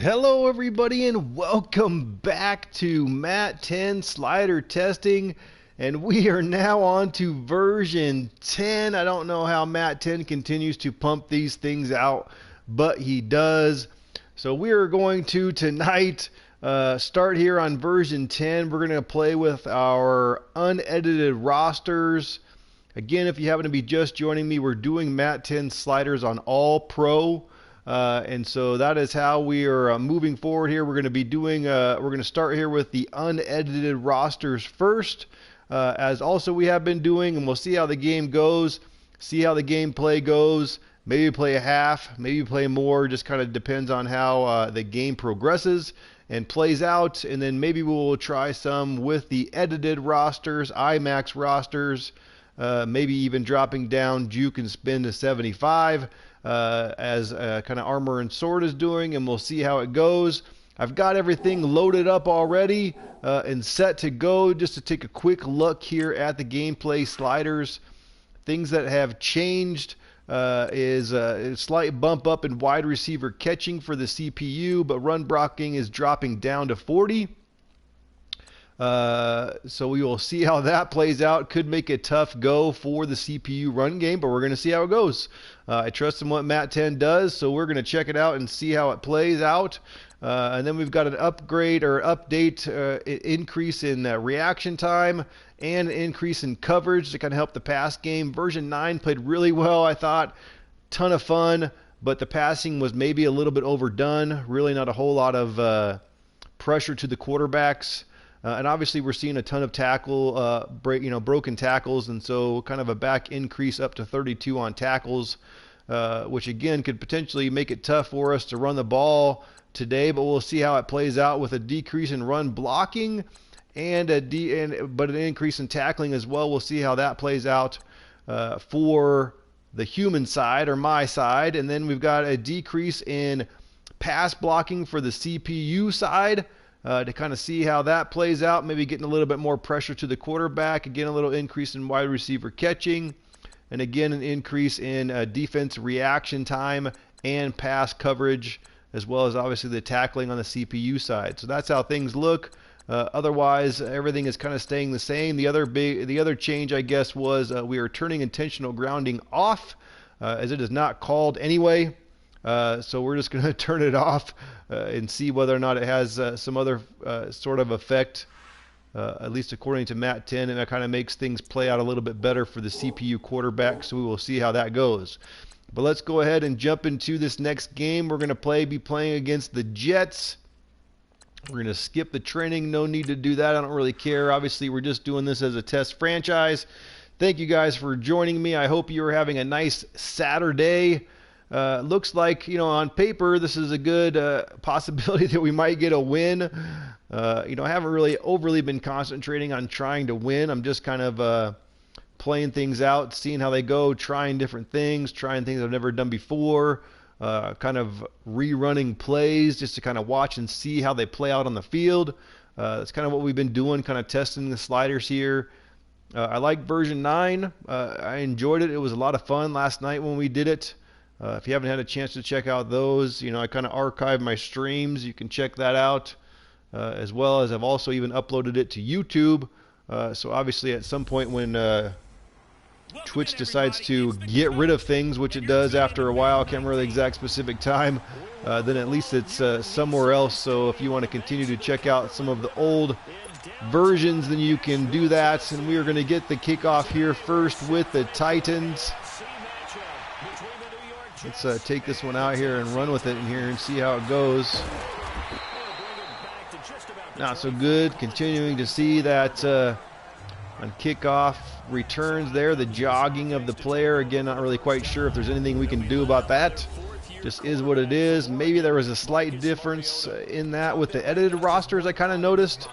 Hello everybody and welcome back to Matt10's slider testing, and we are now on to version 10. I don't know how Matt10 continues to pump these things out, but he does. So we are going to tonight start here on version 10. We're going to play with our unedited rosters. Again, if you happen to be just joining me, we're doing Matt10 sliders on all pro. And so that is how we are moving forward here. We're going to be doing, we're going to start here with the unedited rosters first, as also we have been doing, and we'll see how the game goes, see how the gameplay goes. Maybe play a half, maybe play more, just kind of depends on how the game progresses and plays out. And then maybe we'll try some with the edited rosters, IMAX rosters, maybe even dropping down juke and spin to 75. As kind of armor and sword is doing, and we'll see how it goes. I've got everything loaded up already and set to go. Just to take a quick look here at the gameplay sliders. Things that have changed is a slight bump up in wide receiver catching for the CPU, but run blocking is dropping down to 40. So we will see how that plays out. Could make a tough go for the CPU run game, but we're going to see how it goes. I trust in what Matt10 does, so we're going to check it out and see how it plays out. And then we've got an upgrade or update, increase in reaction time and an increase in coverage to kind of help the pass game. Version 9 played really well, I thought. Ton of fun, but the passing was maybe a little bit overdone. Really not a whole lot of pressure to the quarterbacks. And obviously we're seeing a ton of broken tackles, and so kind of a back increase up to 32 on tackles, which again could potentially make it tough for us to run the ball today, but we'll see how it plays out with a decrease in run blocking and but an increase in tackling as well. We'll see how that plays out for the human side or my side. And then we've got a decrease in pass blocking for the CPU side. To kind of see how that plays out, maybe getting a little bit more pressure to the quarterback, again a little increase in wide receiver catching, and again an increase in defense reaction time and pass coverage, as well as obviously the tackling on the CPU side. So that's how things look. Otherwise, everything is kind of staying the same. The other change, I guess, was we are turning intentional grounding off, as it is not called anyway. So we're just going to turn it off and see whether or not it has some other sort of effect, at least according to Matt10, and that kind of makes things play out a little bit better for the CPU quarterback, so we will see how that goes. But let's go ahead and jump into this next game. We're going to be playing against the Jets. We're going to skip the training. No need to do that. I don't really care. Obviously, we're just doing this as a test franchise. Thank you guys for joining me. I hope you are having a nice Saturday. Looks like, on paper, this is a good possibility that we might get a win. I haven't really overly been concentrating on trying to win. I'm just kind of playing things out, seeing how they go, trying different things, trying things I've never done before, kind of rerunning plays just to kind of watch and see how they play out on the field. That's kind of what we've been doing, kind of testing the sliders here. I like version 9. I enjoyed it. It was a lot of fun last night when we did it. If you haven't had a chance to check out those, I kind of archive my streams. You can check that out, as well as I've also even uploaded it to YouTube. So obviously at some point when Twitch decides to get rid of things, which it does after a while, I can't remember the exact specific time, then at least it's somewhere else. So if you want to continue to check out some of the old versions, then you can do that. And we are going to get the kickoff here first with the Titans. Let's take this one out here and run with it in here and see how it goes. Not so good. Continuing to see that on kickoff returns there, the jogging of the player. Again, not really quite sure if there's anything we can do about that. Just is what it is. Maybe there was a slight difference in that with the edited rosters I kind of noticed.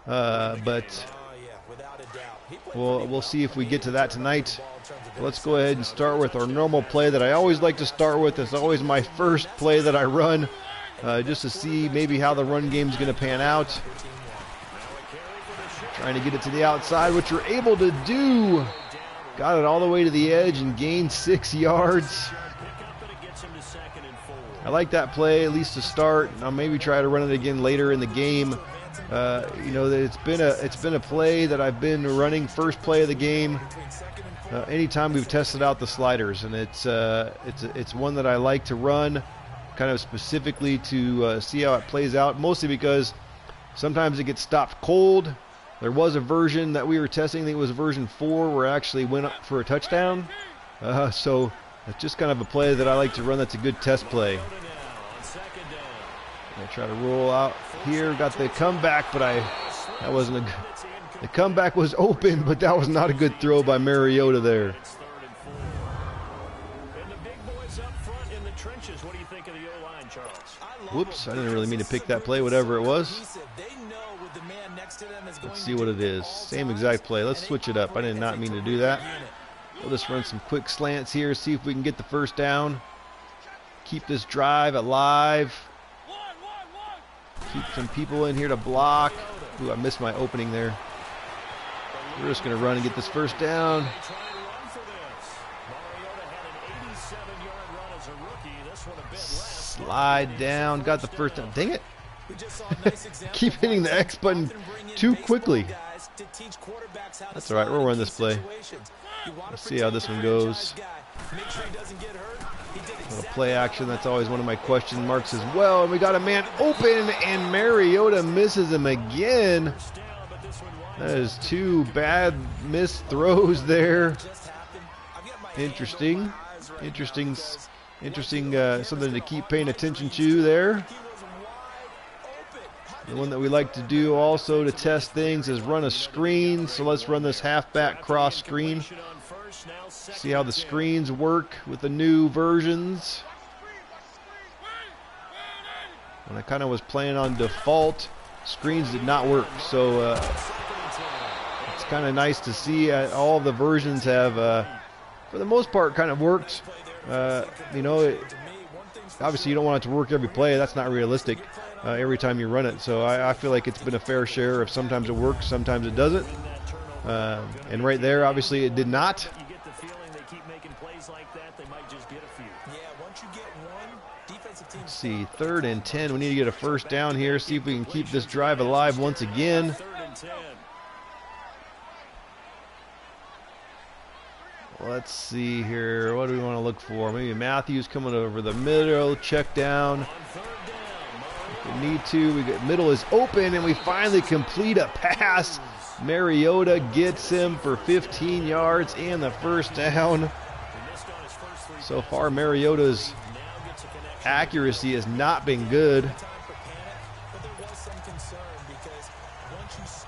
But we'll see if we get to that tonight. Let's go ahead and start with our normal play that I always like to start with. It's always my first play that I run, just to see maybe how the run game is going to pan out. Trying to get it to the outside, which we're able to do. Got it all the way to the edge and gained 6 yards. I like that play, at least to start. I'll maybe try to run it again later in the game. You know, it's been a play that I've been running first play of the game anytime we've tested out the sliders, and it's one that I like to run kind of specifically to see how it plays out, mostly because sometimes it gets stopped cold. There was a version that we were testing, I think it was version 4, where it actually went up for a touchdown. So it's just kind of a play that I like to run that's a good test play. I try to roll out here, got the comeback, but that wasn't a good. The comeback was open, but that was not a good throw by Mariota there. Whoops, I didn't really mean to pick that play, whatever it was. Let's see what it is. Same exact play. Let's switch it up. I did not mean to do that. We'll just run some quick slants here, see if we can get the first down. Keep this drive alive. Keep some people in here to block. Ooh, I missed my opening there. We're just going to run and get this first down. Slide down. Got the first down. Dang it. Keep hitting the X button too quickly. That's all right. We'll run this play. Let's see how this one goes. Play action, that's always one of my question marks as well. And we got a man open, and Mariota misses him again. That is 2 bad missed throws there. Interesting. Something to keep paying attention to there. The one that we like to do also to test things is run a screen. So let's run this halfback cross screen. See how the screens work with the new versions. When I kind of was playing on default, screens did not work. So it's kind of nice to see all the versions have, for the most part, kind of worked. You know, obviously you don't want it to work every play. That's not realistic every time you run it. So I feel like it's been a fair share of sometimes it works, sometimes it doesn't. And right there, obviously it did not. Let's see, 3rd and 10. We need to get a first down here. See if we can keep this drive alive once again. Let's see here. What do we want to look for? Maybe Matthews coming over the middle. Check down. If we need to. We get middle is open, and we finally complete a pass. Mariota gets him for 15 yards and the first down. So far, Mariota's accuracy has not been good.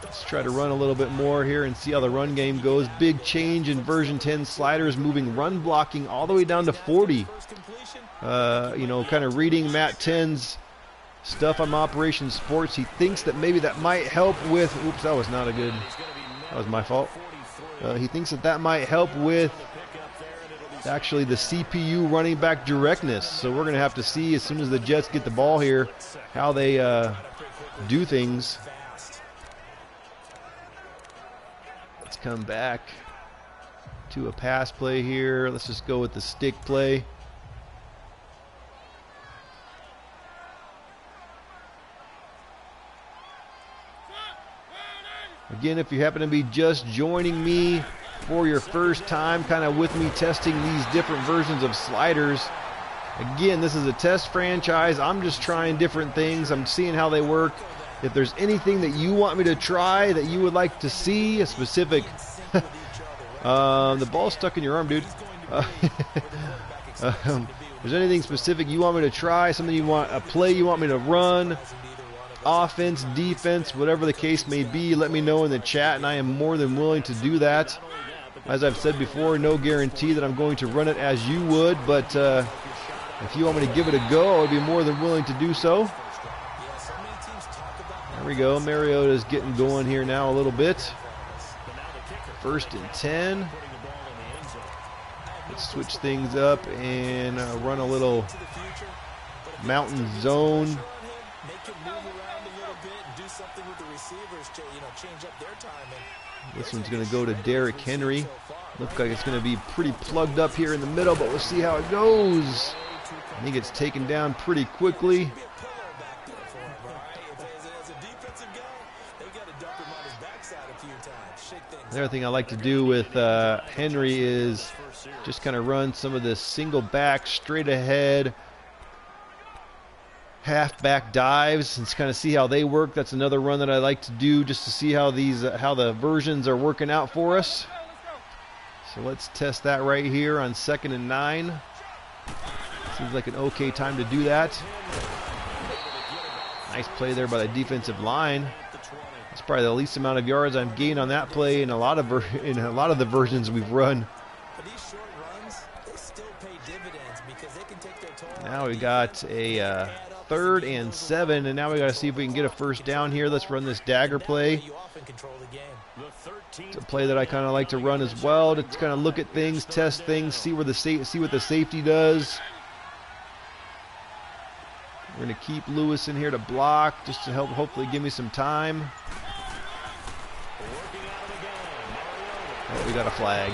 Let's try to run a little bit more here and see how the run game goes. Big change in version 10 sliders, moving run blocking all the way down to 40. You know, kind of reading Matt10's stuff on Operation Sports. He thinks that maybe that might help with, oops, that was not a good, that was my fault. He thinks that might help with actually the CPU running back directness. So we're going to have to see as soon as the Jets get the ball here how they do things. Let's come back to a pass play here. Let's just go with the stick play. Again, if you happen to be just joining me for your first time, kind of with me testing these different versions of sliders, again, this is a test franchise. I'm just trying different things. I'm seeing how they work. If there's anything that you want me to try that you would like to see, a specific the ball's stuck in your arm, dude. If there's anything specific you want me to try, something you want, a play you want me to run, offense, defense, whatever the case may be, let me know in the chat, and I am more than willing to do that. As I've said before, no guarantee that I'm going to run it as you would, but if you want me to give it a go, I would be more than willing to do so. There we go. Mariota's getting going here now a little bit. 1st and 10. Let's switch things up and run a little mountain zone. This one's going to go to Derrick Henry. Looks like it's going to be pretty plugged up here in the middle, but we'll see how it goes. And he gets taken down pretty quickly. The other thing I like to do with Henry is just kind of run some of this single back, straight ahead, half-back dives and kind of see how they work. That's another run that I like to do just to see how these how the versions are working out for us. So let's test that right here on 2nd and 9. Seems like an okay time to do that. Nice play there by the defensive line. That's probably the least amount of yards I've gained on that play in a lot of the versions we've run. Now we got a 3rd and 7, and now we got to see if we can get a first down here. Let's run this dagger play. It's a play that I kind of like to run as well, to kind of look at things, test things, see what the safety does. We're going to keep Lewis in here to block, just to help hopefully give me some time. Oh, we got a flag.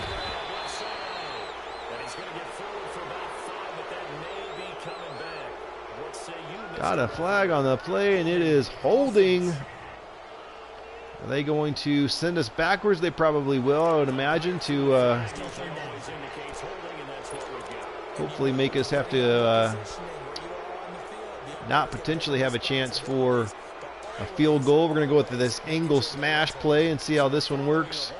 Got a flag on the play, and it is holding. Are they going to send us backwards? They probably will, I would imagine, to hopefully make us have to not potentially have a chance for a field goal. We're going to go with this angle smash play and see how this one works.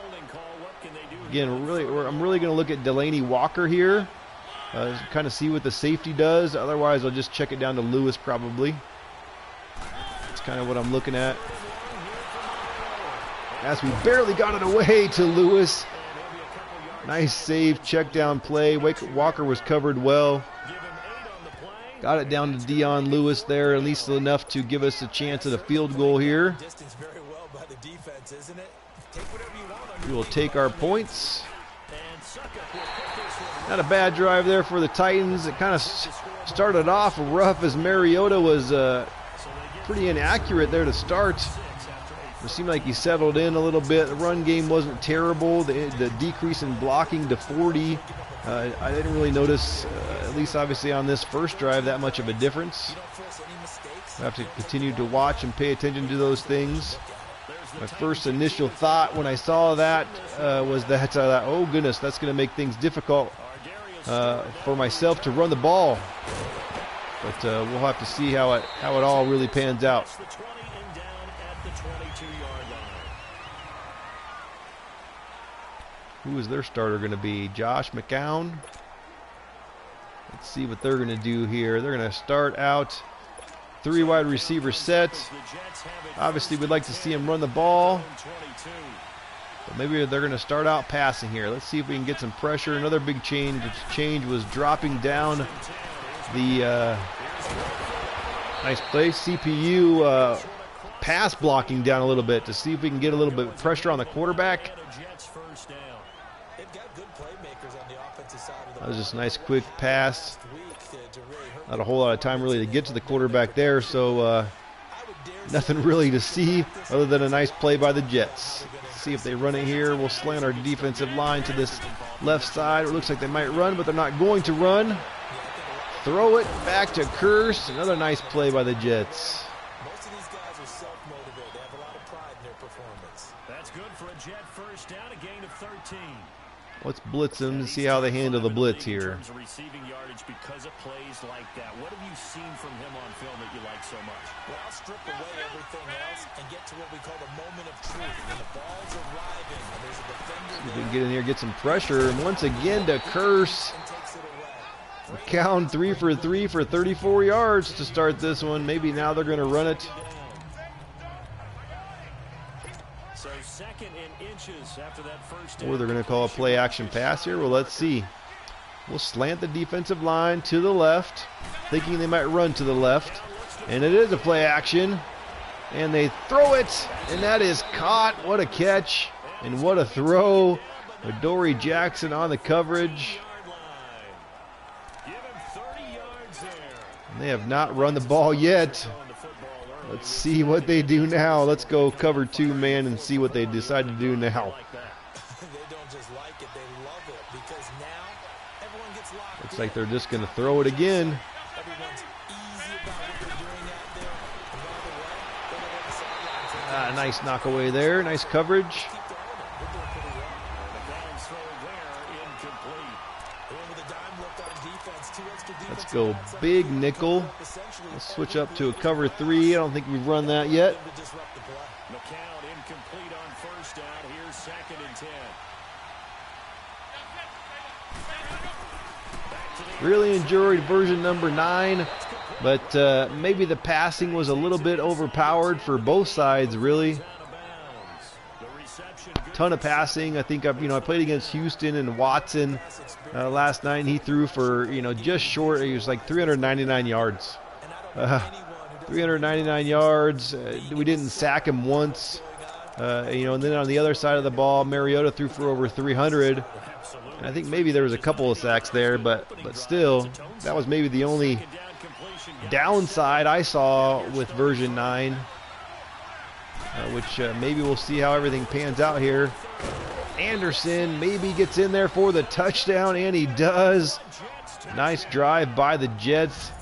Again, I'm really going to look at Delaney Walker here, kind of see what the safety does. Otherwise, I'll just check it down to Lewis probably. That's kind of what I'm looking at. As we barely got it away to Lewis. Nice save, check down play. Walker was covered well. Got it down to Dion Lewis there, at least enough to give us a chance at a field goal here. We will take our points. Not a bad drive there for the Titans. It kind of started off rough as Mariota was pretty inaccurate there to start. It seemed like he settled in a little bit. The run game wasn't terrible. The decrease in blocking to 40, I didn't really notice, at least obviously on this first drive, that much of a difference. I have to continue to watch and pay attention to those things. My first initial thought when I saw that was that, oh goodness, that's going to make things difficult for myself to run the ball. But we'll have to see how it all really pans out. Who is their starter going to be? Josh McCown. Let's see what they're going to do here. They're going to start out 3 wide receiver set. Obviously, we'd like to see him run the ball. But maybe they're going to start out passing here. Let's see if we can get some pressure. Another big change was dropping down the nice play. CPU pass blocking down a little bit to see if we can get a little bit of pressure on the quarterback. That was just a nice quick pass. Not a whole lot of time really to get to the quarterback there, so nothing really to see other than a nice play by the Jets. Let's see if they run it here. We'll slant our defensive line to this left side. It looks like they might run, but they're not going to run. Throw it back to Curse. Another nice play by the Jets. Most of these guys are self-motivated. They have a lot of pride in their performance. That's good for a Jet first down, a gain of 13. Let's blitz them to see how they handle the blitz here. Receiving yardage because of plays like that. What have you seen from him on film that you like so much? Well, I'll strip away everything else and get to what we call the moment of truth. When the ball's arriving and there's a defender. See if we can get in here, get some pressure, and once again to Curse. Count 3 for 3 for 34 yards to start this one. Maybe now they're going to run it. So second and inches after that first. Or they're going to call a play action pass here. Well, let's see. We'll slant the defensive line to the left, thinking they might run to the left. And it is a play action. And they throw it, and that is caught. What a catch, and what a throw. Adoree Jackson on the coverage. And they have not run the ball yet. Let's see what they do now. Let's go cover 2 man and see what they decide to do now. Looks like they're just going to throw it again. Nice knock away there. Nice coverage. Let's go big nickel. Let's switch up to a cover 3. I don't think we've run that yet. Incomplete on first down. Here's 2nd and 10. Really enjoyed version number 9, but maybe the passing was a little bit overpowered for both sides, really. Ton of passing. I think I played against Houston and Watson last night, and he threw for just short. He was like 399 yards. 399 yards. We didn't sack him once. And then on the other side of the ball, Mariota threw for over 300. And I think maybe there was a couple of sacks there, but still, that was maybe the only downside I saw with version 9. Which maybe we'll see how everything pans out here. Anderson maybe gets in there for the touchdown, and he does. Nice drive by the Jets.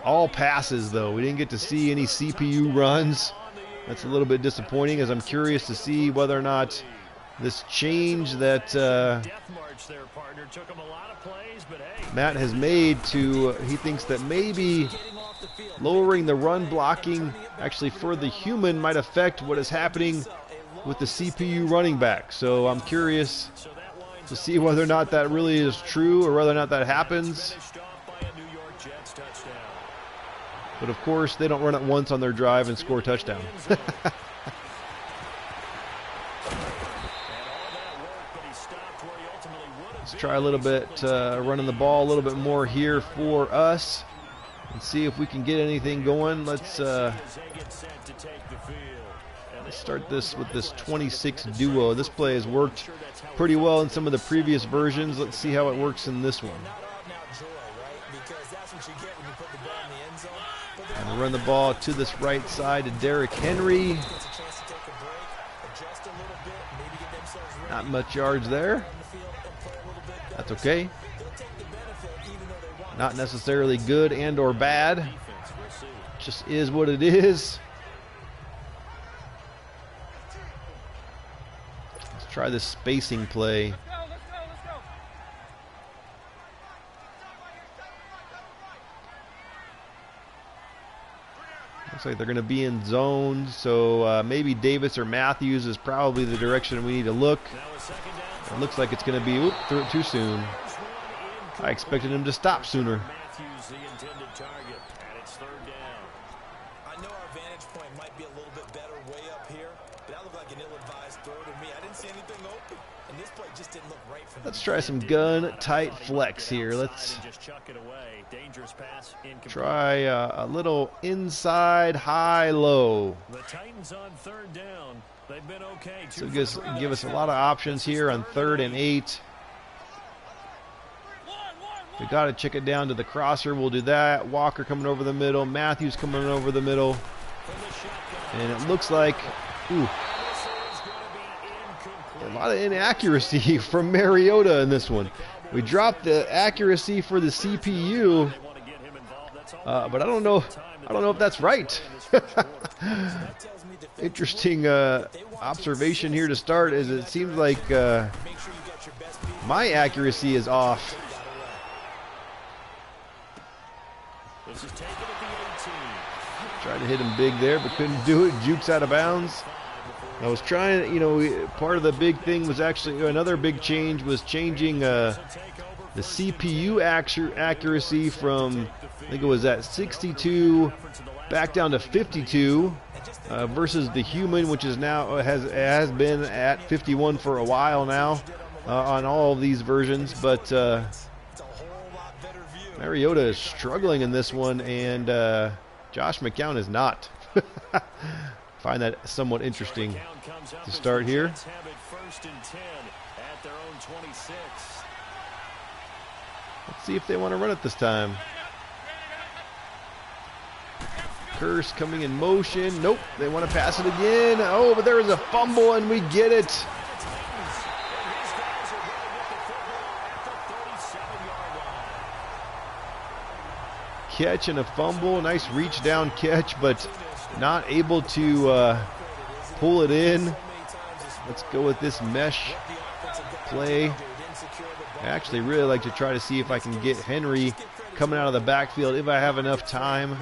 All passes, though. We didn't get to see any CPU runs. That's a little bit disappointing, as I'm curious to see whether or not this change that Matt has made to, he thinks that maybe lowering the run blocking actually for the human might affect what is happening with the CPU running back. So I'm curious to see whether or not that really is true or whether or not that happens. But of course, they don't run it once on their drive and score a touchdown. Let's try a little bit running the ball a little bit more here for us and see if we can get anything going. Let's start this with this 26 duo. This play has worked pretty well in some of the previous versions. Let's see how it works in this one. And run the ball to this right side to Derrick Henry. Not much yards there. That's okay. Not necessarily good and or bad. Just is what it is. Let's try this spacing play. Looks like they're going to be in zone, so maybe Davis or Matthews is probably the direction we need to look. It looks like it's going to be, oop, threw it too soon. I expected him to stop sooner. Matthews, the intended target, and it's 3rd down. I know our vantage point might be a little bit better way up here, but that looked like an ill-advised throw to me. I didn't see anything open, and this play just didn't look right for me. Let's try some gun tight flex here. Let's try a little inside high low. The Titans on 3rd down. They've been okay. So give us a lot of options here on 3rd and 8. We got to check it down to the crosser. We'll do that. Walker coming over the middle. Matthews coming over the middle. And it looks like, ooh, a lot of inaccuracy from Mariota in this one. We dropped the accuracy for the CPU, but I don't know if that's right. Interesting observation here to start, is it seems like my accuracy is off. Tried to hit him big there, but couldn't do it. Jukes out of bounds. I was trying, part of the big thing was actually, another big change was changing the CPU accuracy from, I think it was at 62 back down to 52 versus the human, which is now has been at 51 for a while now on all of these versions. But Mariota is struggling in this one, and Josh McCown is not. Find that somewhat interesting to start here. Let's see if they want to run it this time. Curse coming in motion. Nope, they want to pass it again. Oh, but there is a fumble, and we get it. catch and a fumble. Nice reach down catch, but not able to pull it in. Let's go with this mesh play. I actually really like to try to see if I can get Henry coming out of the backfield if I have enough time.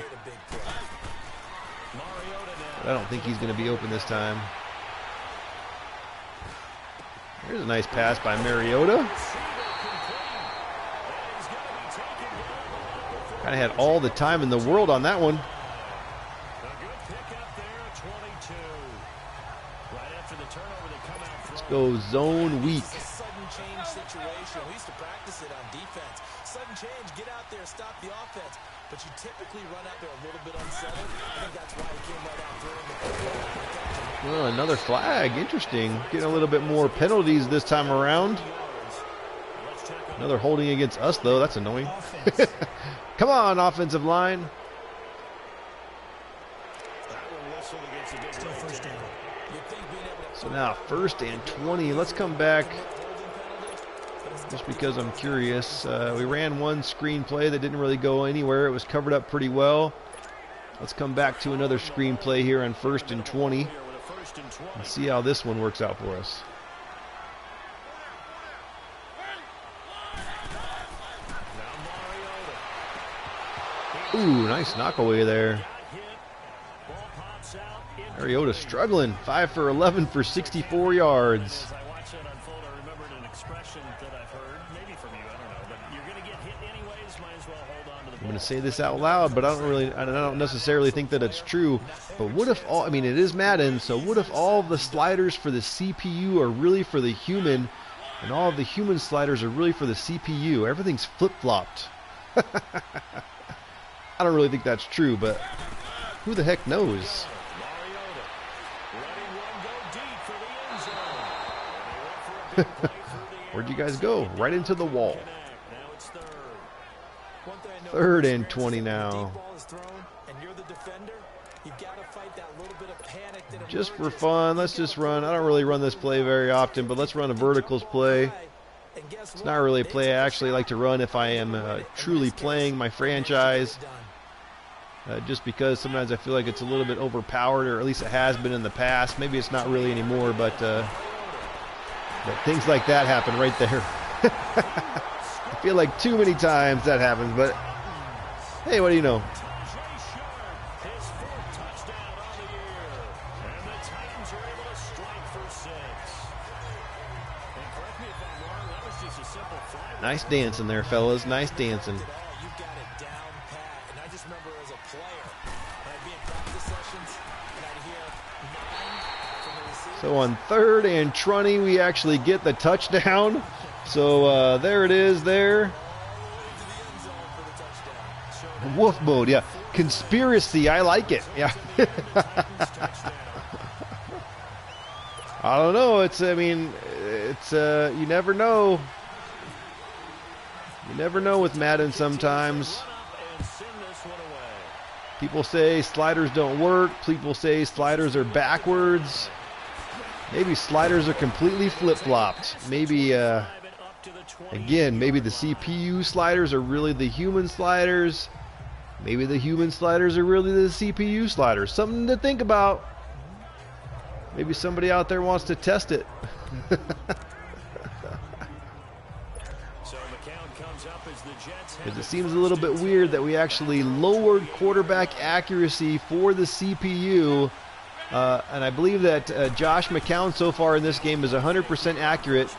But I don't think he's going to be open this time. Here's a nice pass by Mariota. Kind of had all the time in the world on that one. Let's go zone weak. We used to practice it on defense. Sudden change, get out there, stop the offense. But you typically run out there a little bit unsettled. I think that's why he came right out during the well, another flag. Interesting. Getting a little bit more penalties this time around. Another holding against us, though. That's annoying. Come on, offensive line. So now 1st and 20. Let's come back. Just because I'm curious. We ran one screen play that didn't really go anywhere. It was covered up pretty well. Let's come back to another screen play here on 1st and 20 and see how this one works out for us. Ooh, nice knockaway there. Mariota struggling. 5 for 11 for 64 yards. I'm going to say this out loud, but I don't necessarily think that it's true. But what if all, I mean, it is Madden, so what if all of the sliders for the CPU are really for the human, and all of the human sliders are really for the CPU? Everything's flip-flopped. I don't really think that's true, but who the heck knows? Where'd you guys go? Right into the wall. 3rd and 20 now. Just for fun, let's just run. I don't really run this play very often, but let's run a verticals play. It's not really a play I actually like to run if I am truly playing my franchise. Just because sometimes I feel like it's a little bit overpowered, or at least it has been in the past. Maybe it's not really anymore, but things like that happen right there. I feel like too many times that happens, but hey, what do you know? Nice dancing there, fellas. Nice dancing. So on 3rd and 20, we actually get the touchdown. So there it is there. Wolf mode, yeah. Conspiracy, I like it. Yeah. I don't know. You never know. You never know with Madden sometimes. People say sliders don't work. People say sliders are backwards. Maybe sliders are completely flip-flopped. Maybe, again, maybe the CPU sliders are really the human sliders. Maybe the human sliders are really the CPU sliders. Something to think about. Maybe somebody out there wants to test it. Because it seems a little bit weird that we actually lowered quarterback accuracy for the CPU. And I believe that Josh McCown so far in this game is 100% accurate.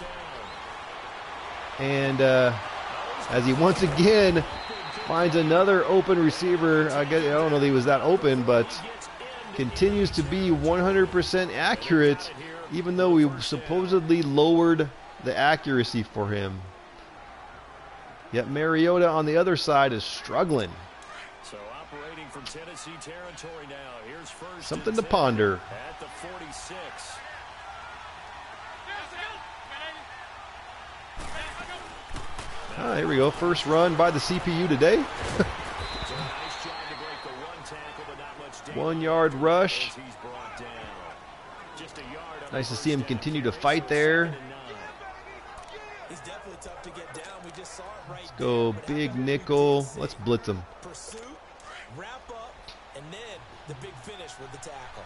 And as he once again finds another open receiver, I don't know that he was that open, but continues to be 100% accurate, even though we supposedly lowered the accuracy for him. Yet Mariota on the other side is struggling. So operating from Tennessee territory now. Here's first something to ponder. At the 46. Here we go. First run by the CPU today. 1 yard rush. Nice to see him continue to fight there. He's definitely tough to get down. We just saw it right. Let's go big nickel. Let's blitz him. Pursuit, wrap up, and then the big finish with the tackle.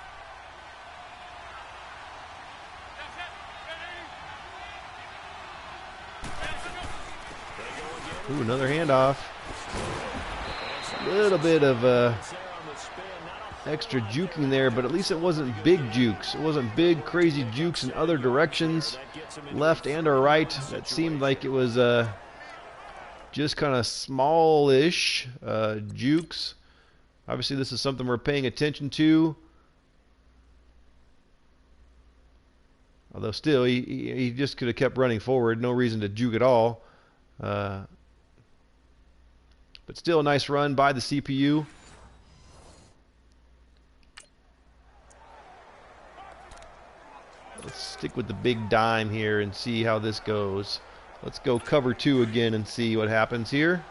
Ooh, another handoff. A little bit of extra juking there, but at least it wasn't big jukes. It wasn't big, crazy jukes in other directions, left and or right. That seemed like it was just kind of smallish jukes. Obviously, this is something we're paying attention to. Although still, he just could have kept running forward. No reason to juke at all. But still a nice run by the CPU. Let's stick with the big dime here and see how this goes. Let's go cover 2 again and see what happens here.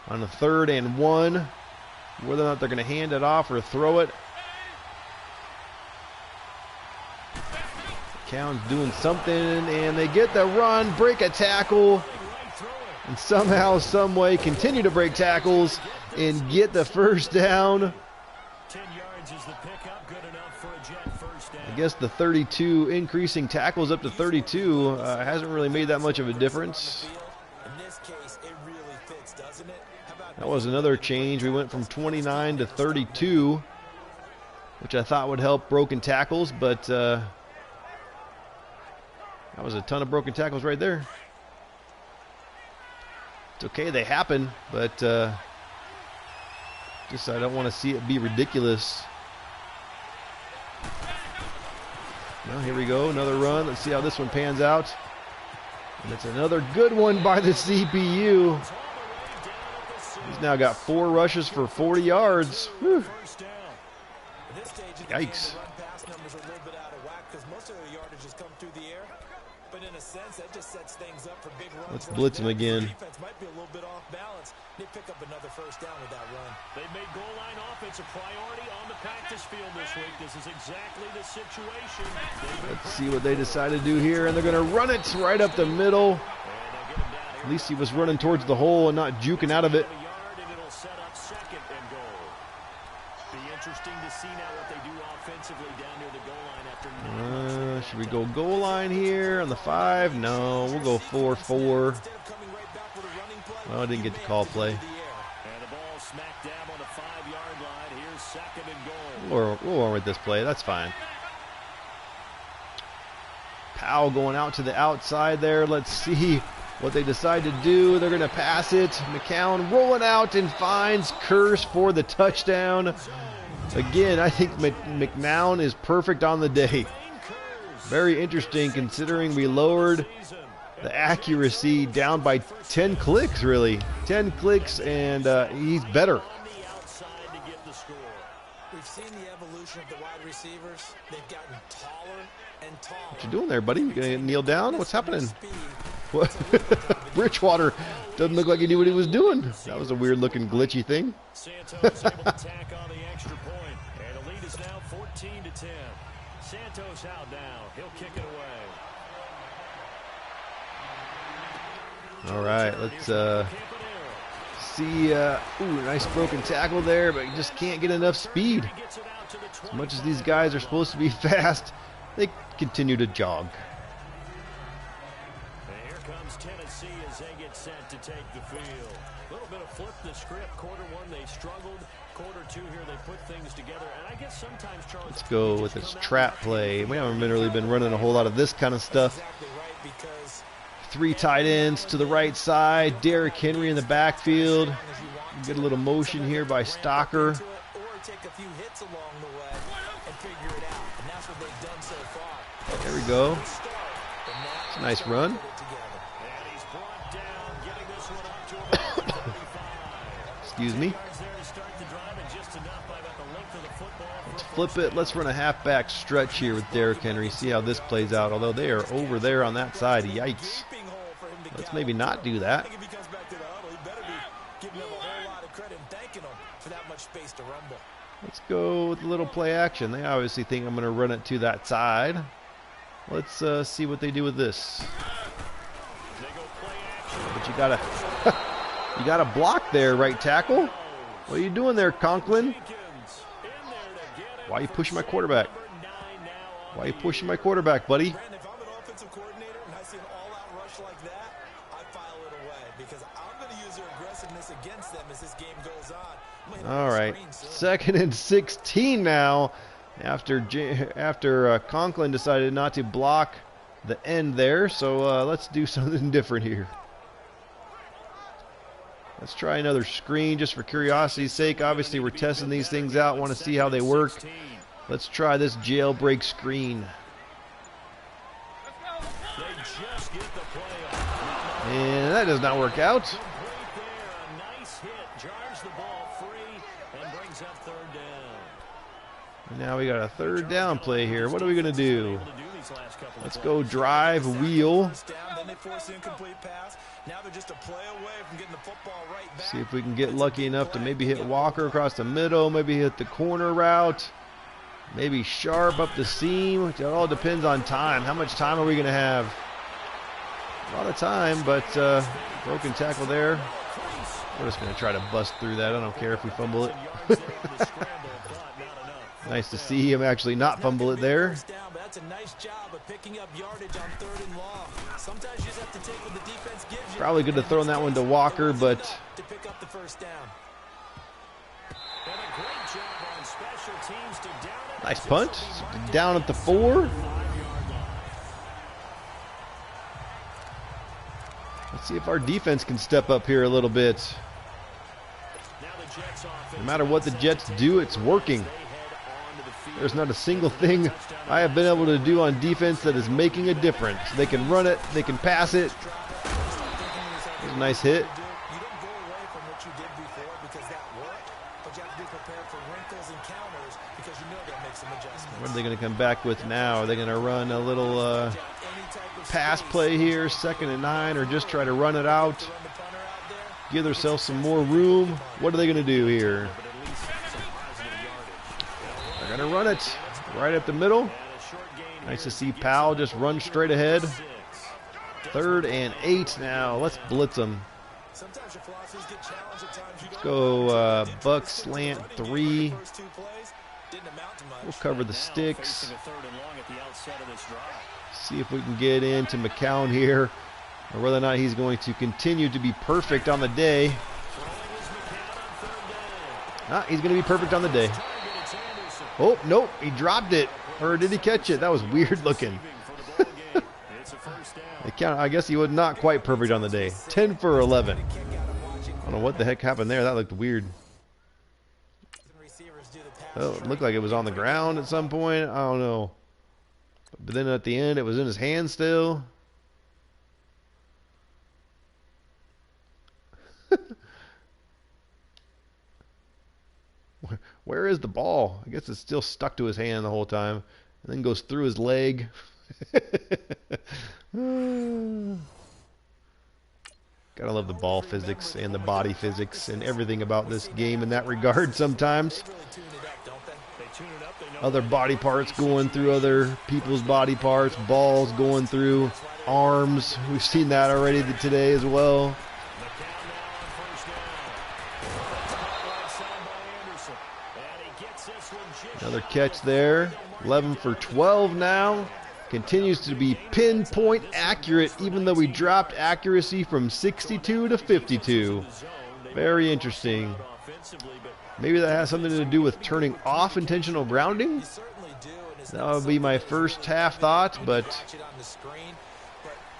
On a 3rd and 1, whether or not they're going to hand it off or throw it. Cowan's doing something, and they get the run, break a tackle, and somehow, some way, continue to break tackles and get the first down. 10 yards is the pickup, good enough for a Jet first down. I guess the 32, increasing tackles up to 32, hasn't really made that much of a difference. In this case, it really fits, doesn't it? That was another change. We went from 29 to 32, which I thought would help broken tackles, but that was a ton of broken tackles right there. It's okay, they happen, but just I don't want to see it be ridiculous. Well, here we go, another run. Let's see how this one pans out. And it's another good one by the CPU. He's now got 4 rushes for 40 yards. Whew. Yikes. Let's blitz him again. They pick up another first down with that run. They made goal line offense a priority on the practice field this week. This is exactly the situation. Let's see what they decide to do here, and they're going to run it right up the middle. At least he was running towards the hole and not juking out of it. Should we go goal line here on the 5? No, we'll go 4-4. Well, I didn't get the call play. We'll run with this play. That's fine. Powell going out to the outside there. Let's see what they decide to do. They're going to pass it. McCown rolling out and finds Curse for the touchdown. Again, I think McMown is perfect on the day. Very interesting considering we lowered the accuracy down by 10 clicks, really. 10 clicks, and he's better. We've seen the evolution of the wide receivers. They've gotten taller and taller. What you doing there, buddy? You gonna kneel down? What's happening? What? Bridgewater doesn't look like he knew what he was doing. That was a weird-looking, glitchy thing. Santos able to tack on the extra point, and the lead is now 14-10. Santos out now. He'll kick it away. All right, let's see. Ooh, nice broken tackle there, but he just can't get enough speed. As much as these guys are supposed to be fast, they continue to jog. And here comes Tennessee as they get set to take the field. A little bit of flip the script. Quarter 1, they struggled. Quarter 2 here, they put things together. And I guess sometimes, Charles, let's go with this trap play. We haven't really been running a whole lot of this kind of stuff. Exactly right, because 3 tight ends to the right side. Derrick Henry in the backfield. Get a little motion here by Stocker. or take a few hits along the way and figure it out. And that's what they've done so far. There we go. It's a nice run. And he's brought down, getting this one up to about 35. Excuse me. Let's flip it. Let's run a halfback stretch here with Derrick Henry. See how this plays out. Although they are over there on that side. Yikes. Let's maybe not do that. Let's go with a little play action. They obviously think I'm going to run it to that side. Let's see what they do with this. But you gotta you gotta block there, right tackle. What are you doing there, Conklin? Why are you pushing my quarterback? Why are you pushing my quarterback, buddy? If I'm an offensive coordinator and I see an all-out rush like that, I file it away because I'm going to use their aggressiveness against them as this game goes on. All right, 2nd and 16 now. After Conklin decided not to block the end there, so let's do something different here. Let's try another screen just for curiosity's sake. Obviously, we're testing these things out, want to see how they work. Let's try this jailbreak screen. And that does not work out. And now we got a 3rd down play here. What are we going to do? Let's go drive, wheel. See if we can get lucky enough to maybe hit Walker across the middle, maybe hit the corner route, maybe Sharp up the seam. It all depends on time. How much time are we going to have? A lot of time, but broken tackle there. We're just going to try to bust through that. I don't care if we fumble it. Nice to see him actually not fumble it there. Probably could have thrown that one to Walker, but nice punt. Down at the 4. Let's see if our defense can step up here a little bit. No matter what the Jets do, it's working. There's not a single thing I have been able to do on defense that is making a difference. They can run it, they can pass it. There's a nice hit. What are they going to come back with now? Are they going to run a little pass play here, 2nd and 9, or just try to run it out? Give themselves some more room. What are they going to do here? They're going to run it right up the middle. Nice to see Powell just run straight ahead. 3rd and 8 now. Let's blitz them. Let's go Buck slant 3. We'll cover the sticks. See if we can get into McCown here, or whether or not he's going to continue to be perfect on the day. He's going to be perfect on the day. Oh, nope, he dropped it. Or did he catch it? That was weird looking. I guess he was not quite perfect on the day. 10 for 11. I don't know what the heck happened there. That looked weird. Oh, it looked like it was on the ground at some point. I don't know. But then at the end, it was in his hand still. Where is the ball? I guess it's still stuck to his hand the whole time, and then goes through his leg. Gotta love the ball physics and the body physics and everything about this game in that regard sometimes. Other body parts going through other people's body parts, balls going through arms. We've seen that already today as well. Another catch there. 11 for 12 now. Continues to be pinpoint accurate, even though we dropped accuracy from 62 to 52. Very interesting. Maybe that has something to do with turning off intentional grounding. That would be my first half thought, but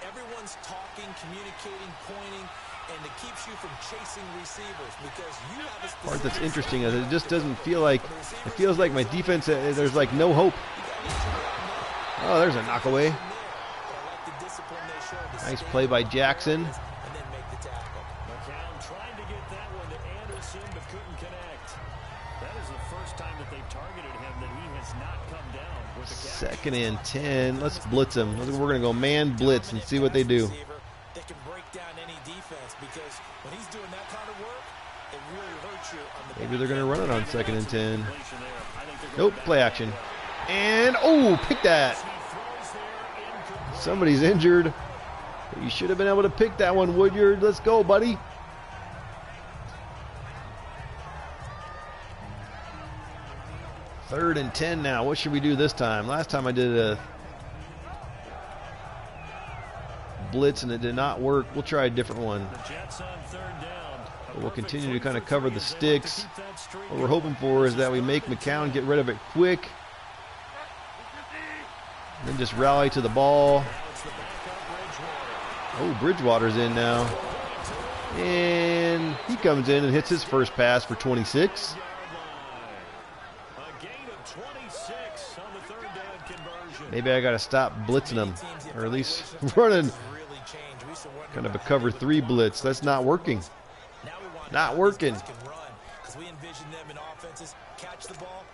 everyone's talking, communicating, pointing, and it keeps you from chasing receivers because you have a part that's interesting is it just doesn't feel like it feels like my defense there's like no hope. Oh, there's a knockaway. Nice play by Jackson. Second and 10. Let's blitz him. We're going to go man blitz and see what they do. Maybe they're going to run it on 2nd and 10. Nope, play action. And, oh, pick that. Somebody's injured. You should have been able to pick that one, Woodyard. Let's go, buddy. Third and 10 now. What should we do this time? Last time I did a blitz and it did not work. We'll try a different one. We'll continue to kind of cover the sticks. What we're hoping for is that we make McCown get rid of it quick. And then just rally to the ball. Oh, Bridgewater's in now. And he comes in and hits his first pass for 26. Maybe I got to stop blitzing them, or at least running kind of a cover 3 blitz. That's not working. Not working.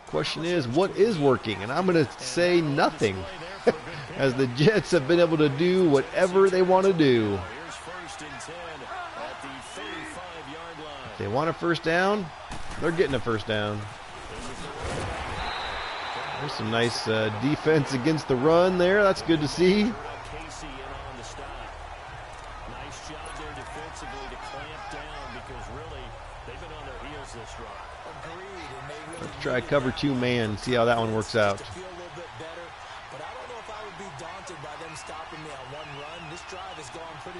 Question is, what is working? And I'm going to say nothing, as the Jets have been able to do whatever they want to do. If they want a first down, they're getting a first down. There's some nice defense against the run there. That's good to see. Let's try cover 2 man, see how that one works out.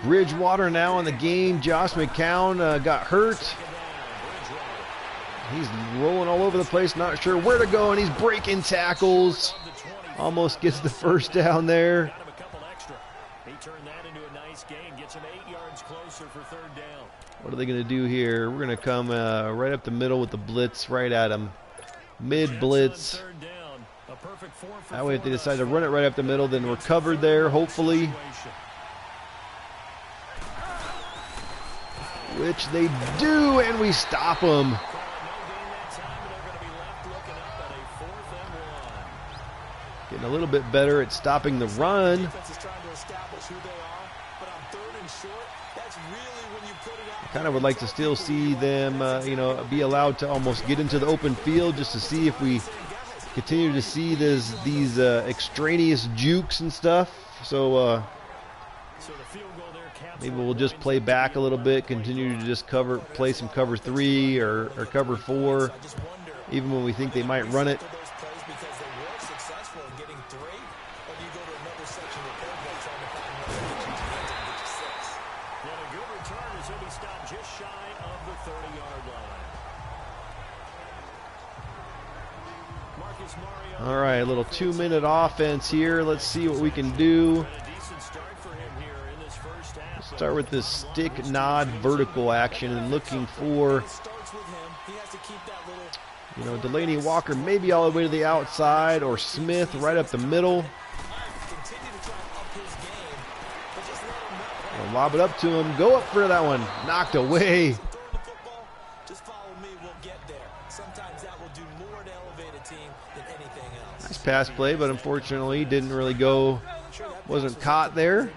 Bridgewater now in the game. Josh McCown got hurt. He's rolling all over the place, not sure where to go, and he's breaking tackles. Almost gets the first down there. What are they going to do here? We're going to come right up the middle with the blitz right at him. Mid blitz. That way if they decide to run it right up the middle, then we're covered there, hopefully. Which they do, and we stop them. Getting a little bit better at stopping the run. I kind of would like to still see them, be allowed to almost get into the open field just to see if we continue to see these extraneous jukes and stuff. So maybe we'll just play back a little bit, continue to just play some cover 3 or cover 4, even when we think they might run it. All right, a little 2-minute offense here. Let's see what we can do. Let's start with this stick nod vertical action and looking for, Delaney Walker maybe all the way to the outside, or Smith right up the middle. We'll lob it up to him. Go up for that one. Knocked away. Nice pass play, but unfortunately didn't really go, wasn't caught there.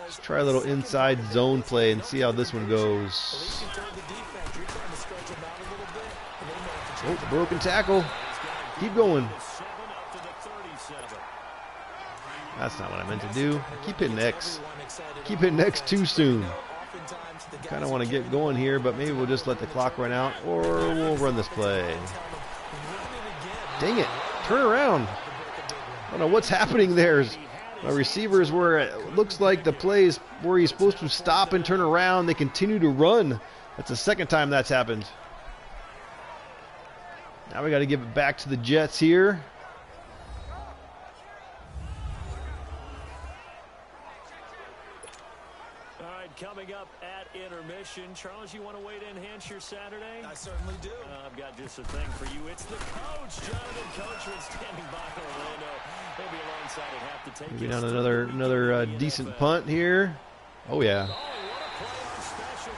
Let's try a little inside zone play and see how this one goes. Oh, broken tackle. Keep going. That's not what I meant to do. Keep hitting X. Keep hitting X too soon. Kind of want to get going here, but maybe we'll just let the clock run out, or we'll run this play. Dang it. Turn around. I don't know what's happening there. My receivers where it looks like the play is where he's supposed to stop and turn around. They continue to run. That's the second time that's happened. Now we got to give it back to the Jets here. Coming up at intermission. Charles, you want to wait in Hampshire Saturday? I certainly do. I've got just a thing for you. It's the coach, Jonathan Coachman, standing by Orlando. He'll be alongside at half to take maybe down another decent punt here. Oh, yeah.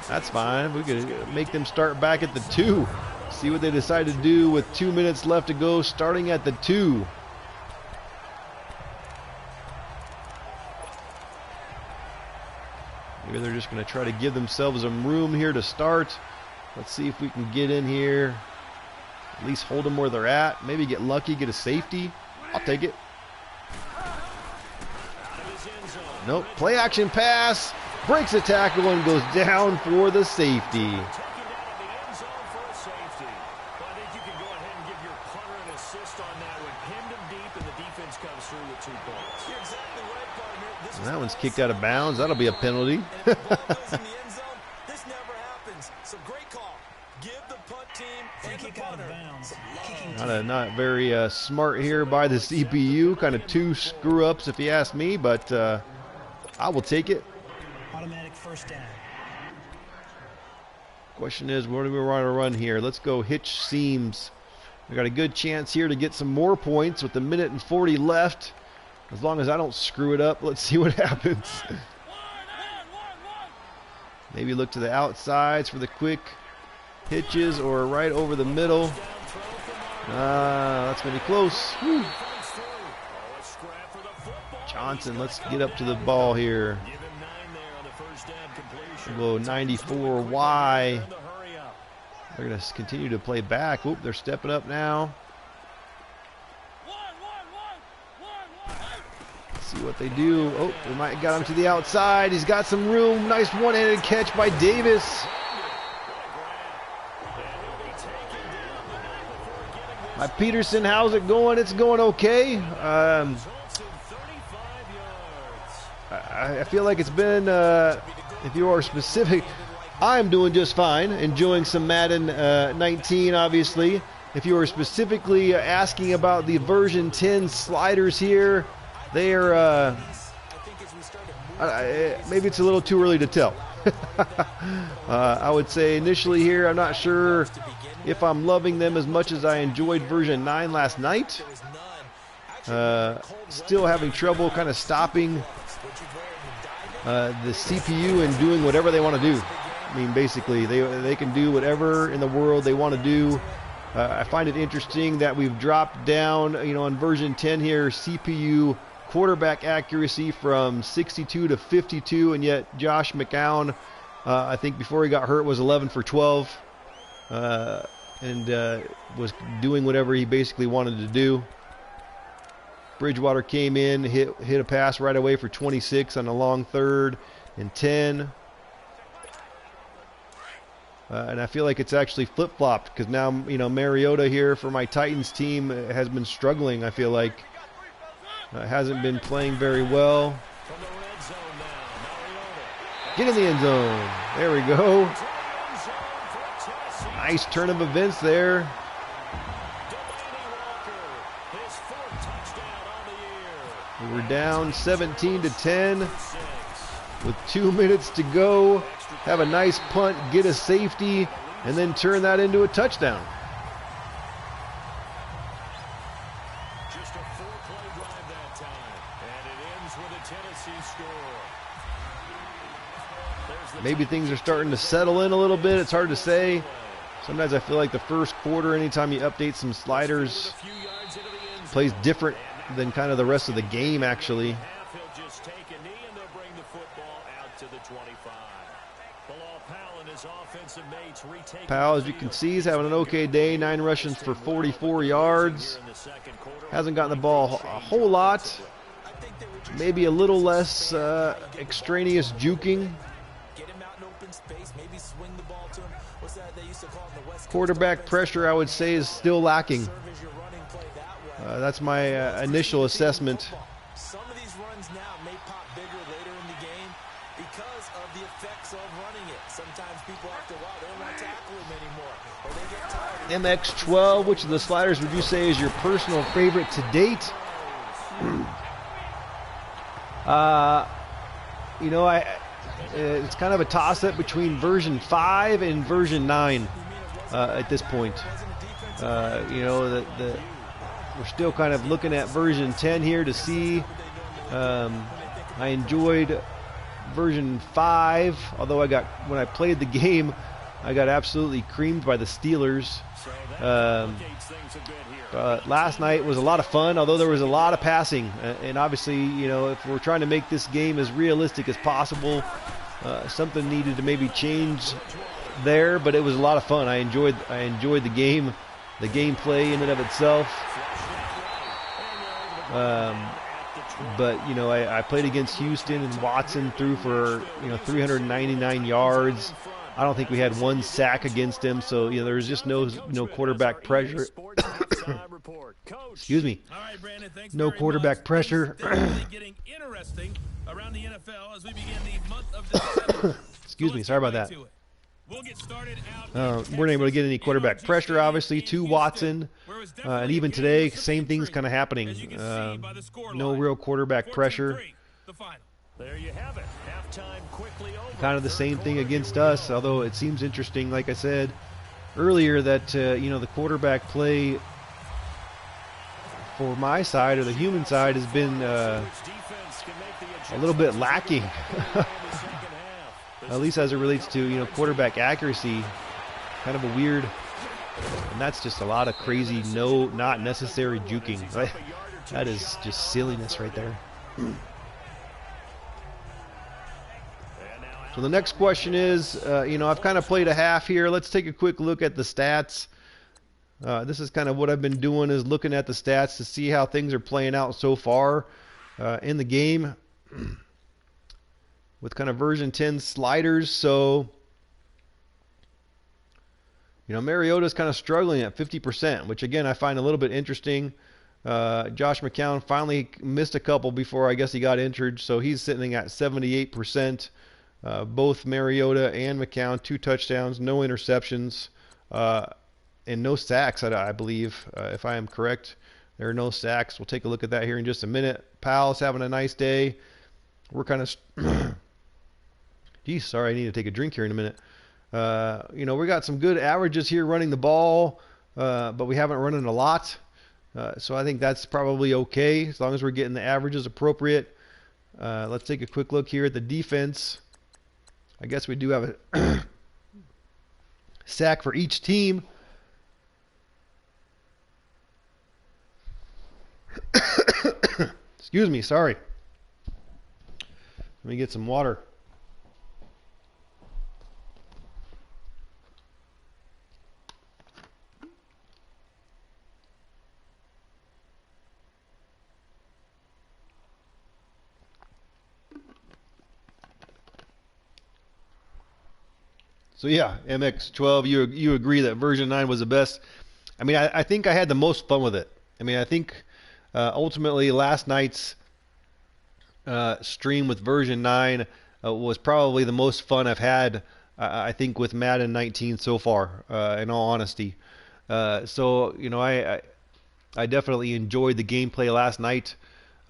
That's fine. We could make them start back at the 2. See what they decide to do with 2 minutes left to go, starting at the 2. Maybe they're just going to try to give themselves some room here to start. Let's see if we can get in here. At least hold them where they're at. Maybe get lucky, get a safety. I'll take it. Nope. Play action pass. Breaks a tackle and goes down for the safety. And that one's kicked out of bounds. That'll be a penalty. Not very smart here by the CPU. Kind of two screw-ups if you ask me, but I will take it. Automatic first down. Question is, what do we want to run here? Let's go hitch seams. We got a good chance here to get some more points with a minute and 40 left. As long as I don't screw it up, let's see what happens. Maybe look to the outsides for the quick hitches or right over the middle. That's going to be close. Whew. Johnson, let's get up to the ball here. We'll go 94Y. They're going to continue to play back. Oop, they're stepping up now. Let's see what they do. Oh, they might have got him to the outside. He's got some room. Nice one-handed catch by Davis. My Peterson, how's it going? It's going okay. I feel like it's been, if you are specific, I'm doing just fine. Enjoying some Madden 19, obviously. If you are specifically asking about the version 10 sliders here, they are, maybe it's a little too early to tell. I would say initially here, I'm not sure if I'm loving them as much as I enjoyed version 9 last night. Still having trouble kind of stopping the CPU and doing whatever they want to do. I mean, basically, they can do whatever in the world they want to do. I find it interesting that we've dropped down, on version 10 here, CPU quarterback accuracy from 62 to 52, and yet Josh McCown, I think before he got hurt, was 11 for 12, and was doing whatever he basically wanted to do. Bridgewater came in, hit a pass right away for 26 on a long 3rd and 10. And I feel like it's actually flip-flopped because now, Mariota here for my Titans team has been struggling, I feel like. Hasn't been playing very well. Get in the end zone. There we go. Nice turn of events there. We're down 17-10 with 2 minutes to go. Have a nice punt, get a safety, and then turn that into a touchdown. Just a 4-play drive that time, and it ends with a Tennessee score. Maybe things are starting to settle in a little bit. It's hard to say. Sometimes I feel like the first quarter, anytime you update some sliders, plays different than kind of the rest of the game, actually. Powell, as you can see, is having an okay day. 9 rushes for 44 yards. Hasn't gotten the ball a whole lot. Maybe a little less extraneous juking. Quarterback pressure, I would say, is still lacking. That's my initial assessment. Some of these runs now may pop bigger later in the game because of the effects of running it. Sometimes people after a while they don't want to tackle him anymore, or they get tired. MX12, which of the sliders would you say is your personal favorite to date? It's kind of a toss-up between version 5 and version 9 at this point. We're still kind of looking at version 10 here to see. I enjoyed version 5, although when I played the game, I got absolutely creamed by the Steelers. Last night was a lot of fun, although there was a lot of passing. And obviously, if we're trying to make this game as realistic as possible, something needed to maybe change there. But it was a lot of fun. I enjoyed the game, the gameplay in and of itself. But, you know, I played against Houston, and Watson threw for, you know, 399 yards. I don't think we had one sack against him, so, you know, there was just no quarterback pressure. Excuse me. No quarterback pressure. Excuse me, sorry about that. Weren't able to get any quarterback pressure, obviously, to Watson. And even today, same thing's kind of happening. No real quarterback pressure. There you have it. Halftime quickly over. Kind of the same thing against us, although it seems interesting, like I said earlier, that you know, the quarterback play for my side, or the human side, has been a little bit lacking. At least as it relates to, you know, quarterback accuracy. Kind of a weird, and that's just a lot of crazy, not necessary juking. That is just silliness right there. So the next question is, you know, I've kind of played a half here. Let's take a quick look at the stats. This is kind of what I've been doing, is looking at the stats to see how things are playing out so far in the game with kind of version 10 sliders. So, you know, Mariota's kind of struggling at 50%, which again I find a little bit interesting. Josh McCown finally missed a couple before I guess he got injured, so he's sitting at 78%. Both Mariota and McCown, 2 touchdowns, no interceptions, and no sacks, I believe, if I am correct. There are no sacks. We'll take a look at that here in just a minute. Powell's having a nice day. We're kind of... Geez, sorry, I need to take a drink here in a minute. You know, we got some good averages here running the ball, but we haven't run it a lot. So I think that's probably okay, as long as we're getting the averages appropriate. Let's take a quick look here at the defense. I guess we do have a sack for each team. Excuse me, sorry. Let me get some water. So yeah, MX12, you agree that version 9 was the best. I mean, I think I had the most fun with it. I mean, I think ultimately last night's stream with version 9 was probably the most fun I've had, I think, with Madden 19 so far, in all honesty. So, you know, I definitely enjoyed the gameplay last night.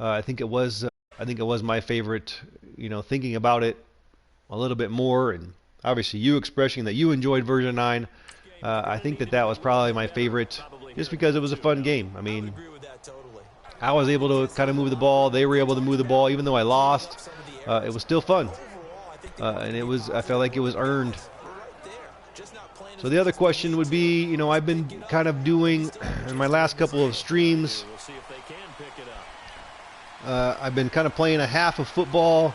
I think it was my favorite, you know, thinking about it a little bit more, and obviously you expressing that you enjoyed version 9. I think that was probably my favorite, just because it was a fun game. I mean, I was able to kind of move the ball. They were able to move the ball, even though I lost. It was still fun, and I felt like it was earned. So the other question would be, you know, I've been kind of doing in my last couple of streams. I've been kind of playing a half of football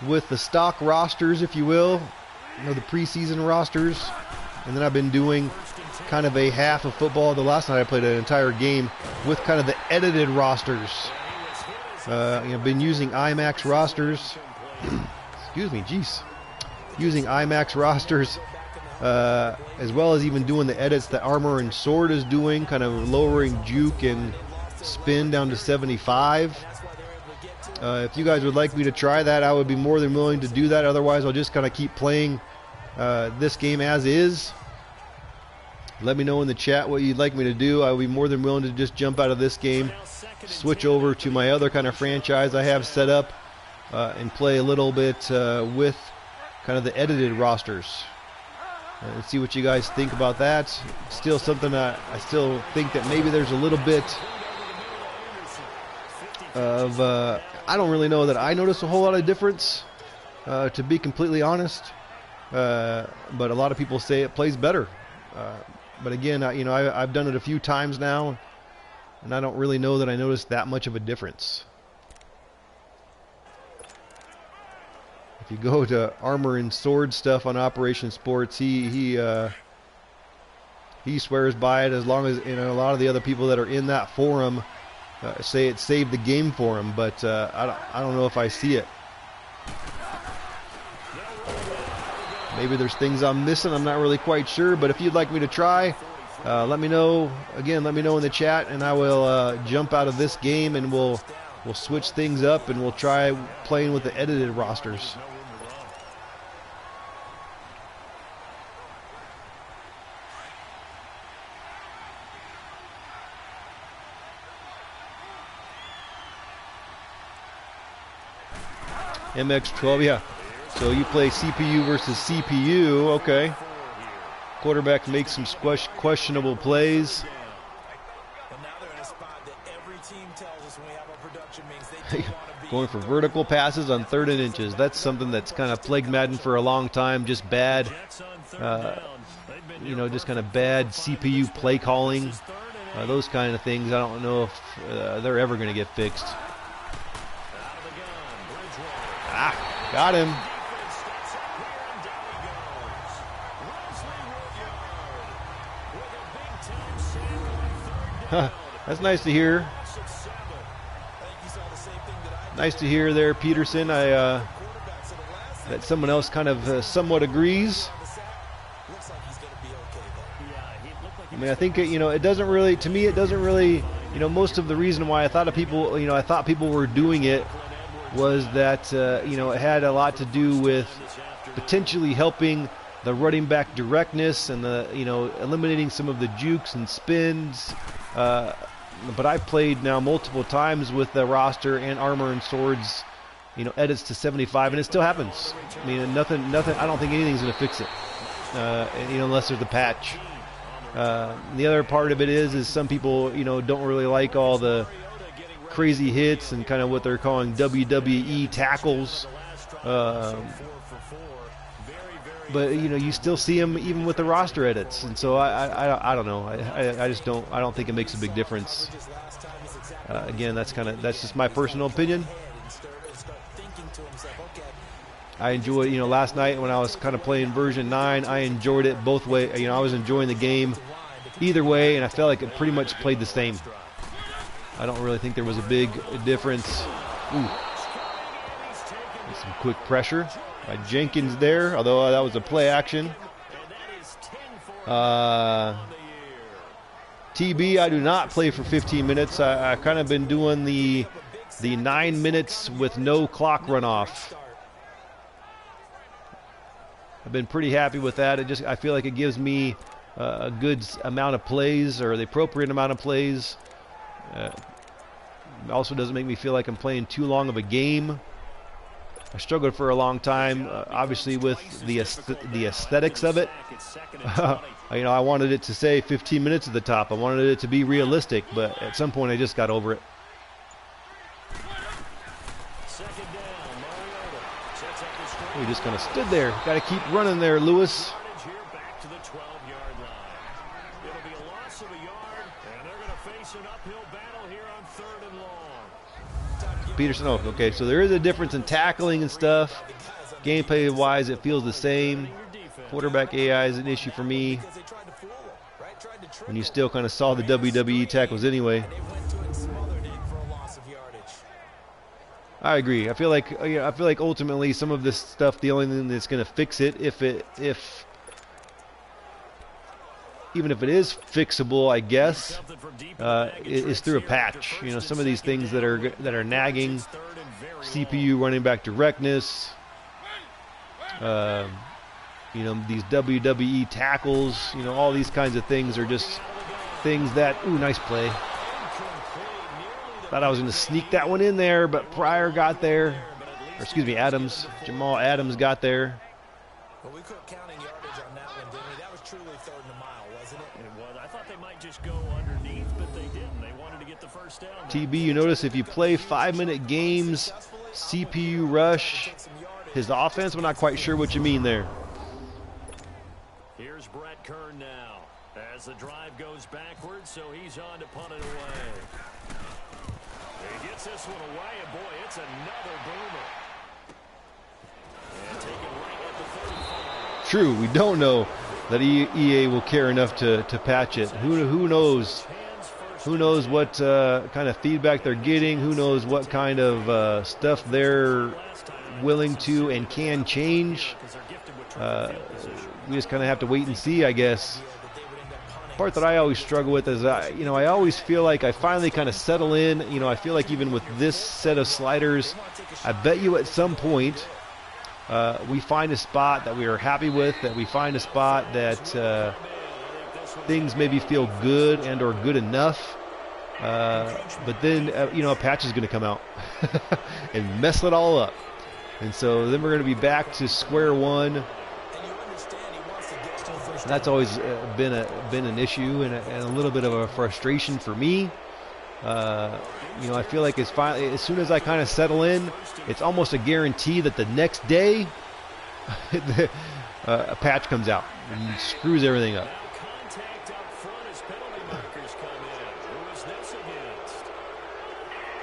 with the stock rosters, if you will, you know, the preseason rosters, and then I've been doing kind of a half of football. The last night I played an entire game with kind of the edited rosters. You know, been using IMAX rosters. Excuse me, jeez. Using IMAX rosters, as well as even doing the edits that Armor and Sword is doing, kind of lowering juke and spin down to 75. If you guys would like me to try that, I would be more than willing to do that. Otherwise, I'll just kind of keep playing this game as is. Let me know in the chat what you'd like me to do. I would be more than willing to just jump out of this game, switch over to my other kind of franchise I have set up, and play a little bit with kind of the edited rosters. And see what you guys think about that. Still something I still think that maybe there's a little bit of I don't really know that I notice a whole lot of difference, to be completely honest, but a lot of people say it plays better, but again, you know, I've done it a few times now, and I don't really know that I noticed that much of a difference. If you go to Armor and Sword stuff on Operation Sports, he swears by it, as long as, you know, a lot of the other people that are in that forum say it saved the game for him, but I don't know if I see it. Maybe there's things I'm missing. I'm not really quite sure, but if you'd like me to try, let me know. Again, let me know in the chat, and I will jump out of this game, and we'll switch things up, and we'll try playing with the edited rosters. MX12, yeah. So you play CPU versus CPU, okay. Quarterback makes some questionable plays. Going for vertical passes on 3rd and inches. That's something that's kind of plagued Madden for a long time. Just bad, you know, just kind of bad CPU play calling. Those kind of things. I don't know if they're ever going to get fixed. Ah, got him. That's nice to hear. Nice to hear there, Peterson. That someone else kind of somewhat agrees. I mean, I think you know, it doesn't really. To me, it doesn't really. You know, most of the reason why I thought people were doing it was that you know, it had a lot to do with potentially helping the running back directness and the, you know, eliminating some of the jukes and spins. But I've played now multiple times with the roster and armor and swords, you know, edits to 75, and it still happens. I mean, nothing. I don't think anything's going to fix it, you know, unless there's a patch. The other part of it is some people, you know, don't really like all the crazy hits and kind of what they're calling WWE tackles. But you know, you still see them even with the roster edits, and so I don't know. I just don't. I don't think it makes a big difference. Again, that's just my personal opinion. I enjoyed, you know, last night when I was kind of playing version 9, I enjoyed it both ways. You know, I was enjoying the game either way, and I felt like it pretty much played the same. I don't really think there was a big difference. Ooh. Some quick pressure by Jenkins there, although that was a play action. TB, I do not play for 15 minutes. I've kind of been doing the 9 minutes with no clock runoff. I've been pretty happy with that. I feel like it gives me a good amount of plays, or the appropriate amount of plays. Also doesn't make me feel like I'm playing too long of a game. I struggled for a long time, obviously, with the aesthetics of it. You know, I wanted it to say 15 minutes at the top. I wanted it to be realistic, but at some point I just got over it. We just kind of stood there. Got to keep running there, Lewis. Peterson, oh, okay, so there is a difference in tackling and stuff. Gameplay-wise, it feels the same. Quarterback AI is an issue for me. And you still kind of saw the WWE tackles anyway. I agree. I feel like ultimately some of this stuff, the only thing that's going to fix it, even if it is fixable, I guess, is through a patch. You know, some of these things that are nagging, CPU running back directness, you know, these WWE tackles, you know, all these kinds of things are just things that, ooh, nice play. Thought I was going to sneak that one in there, but Pryor got there. Or excuse me, Adams. Jamal Adams got there. Well, we quit counting yardage on that one, didn't we? That was truly 3rd and a mile, wasn't it? It was. I thought they might just go underneath, but they didn't. They wanted to get the first down. TB, you notice if you play 5-minute games, CPU rush, his offense, I'm not quite sure what you mean there. Here's Brett Kern now as the drive goes backwards, so he's on to punt it away. He gets this one away, and boy, it's another boomer. And taken right at the 35. True, we don't know that EA will care enough to patch it. Who knows? Who knows what kind of feedback they're getting? Who knows what kind of stuff they're willing to and can change? We just kind of have to wait and see, I guess. The part that I always struggle with is, I always feel like I finally kind of settle in. I feel like even with this set of sliders, I bet you at some point we find a spot that we are happy with, that we find a spot that things maybe feel good and or good enough, but then a patch is going to come out and mess it all up, and so then we're going to be back to square one. That's always been an issue and a little bit of a frustration for me. I feel like as soon as I kind of settle in, it's almost a guarantee that the next day a patch comes out and screws everything up.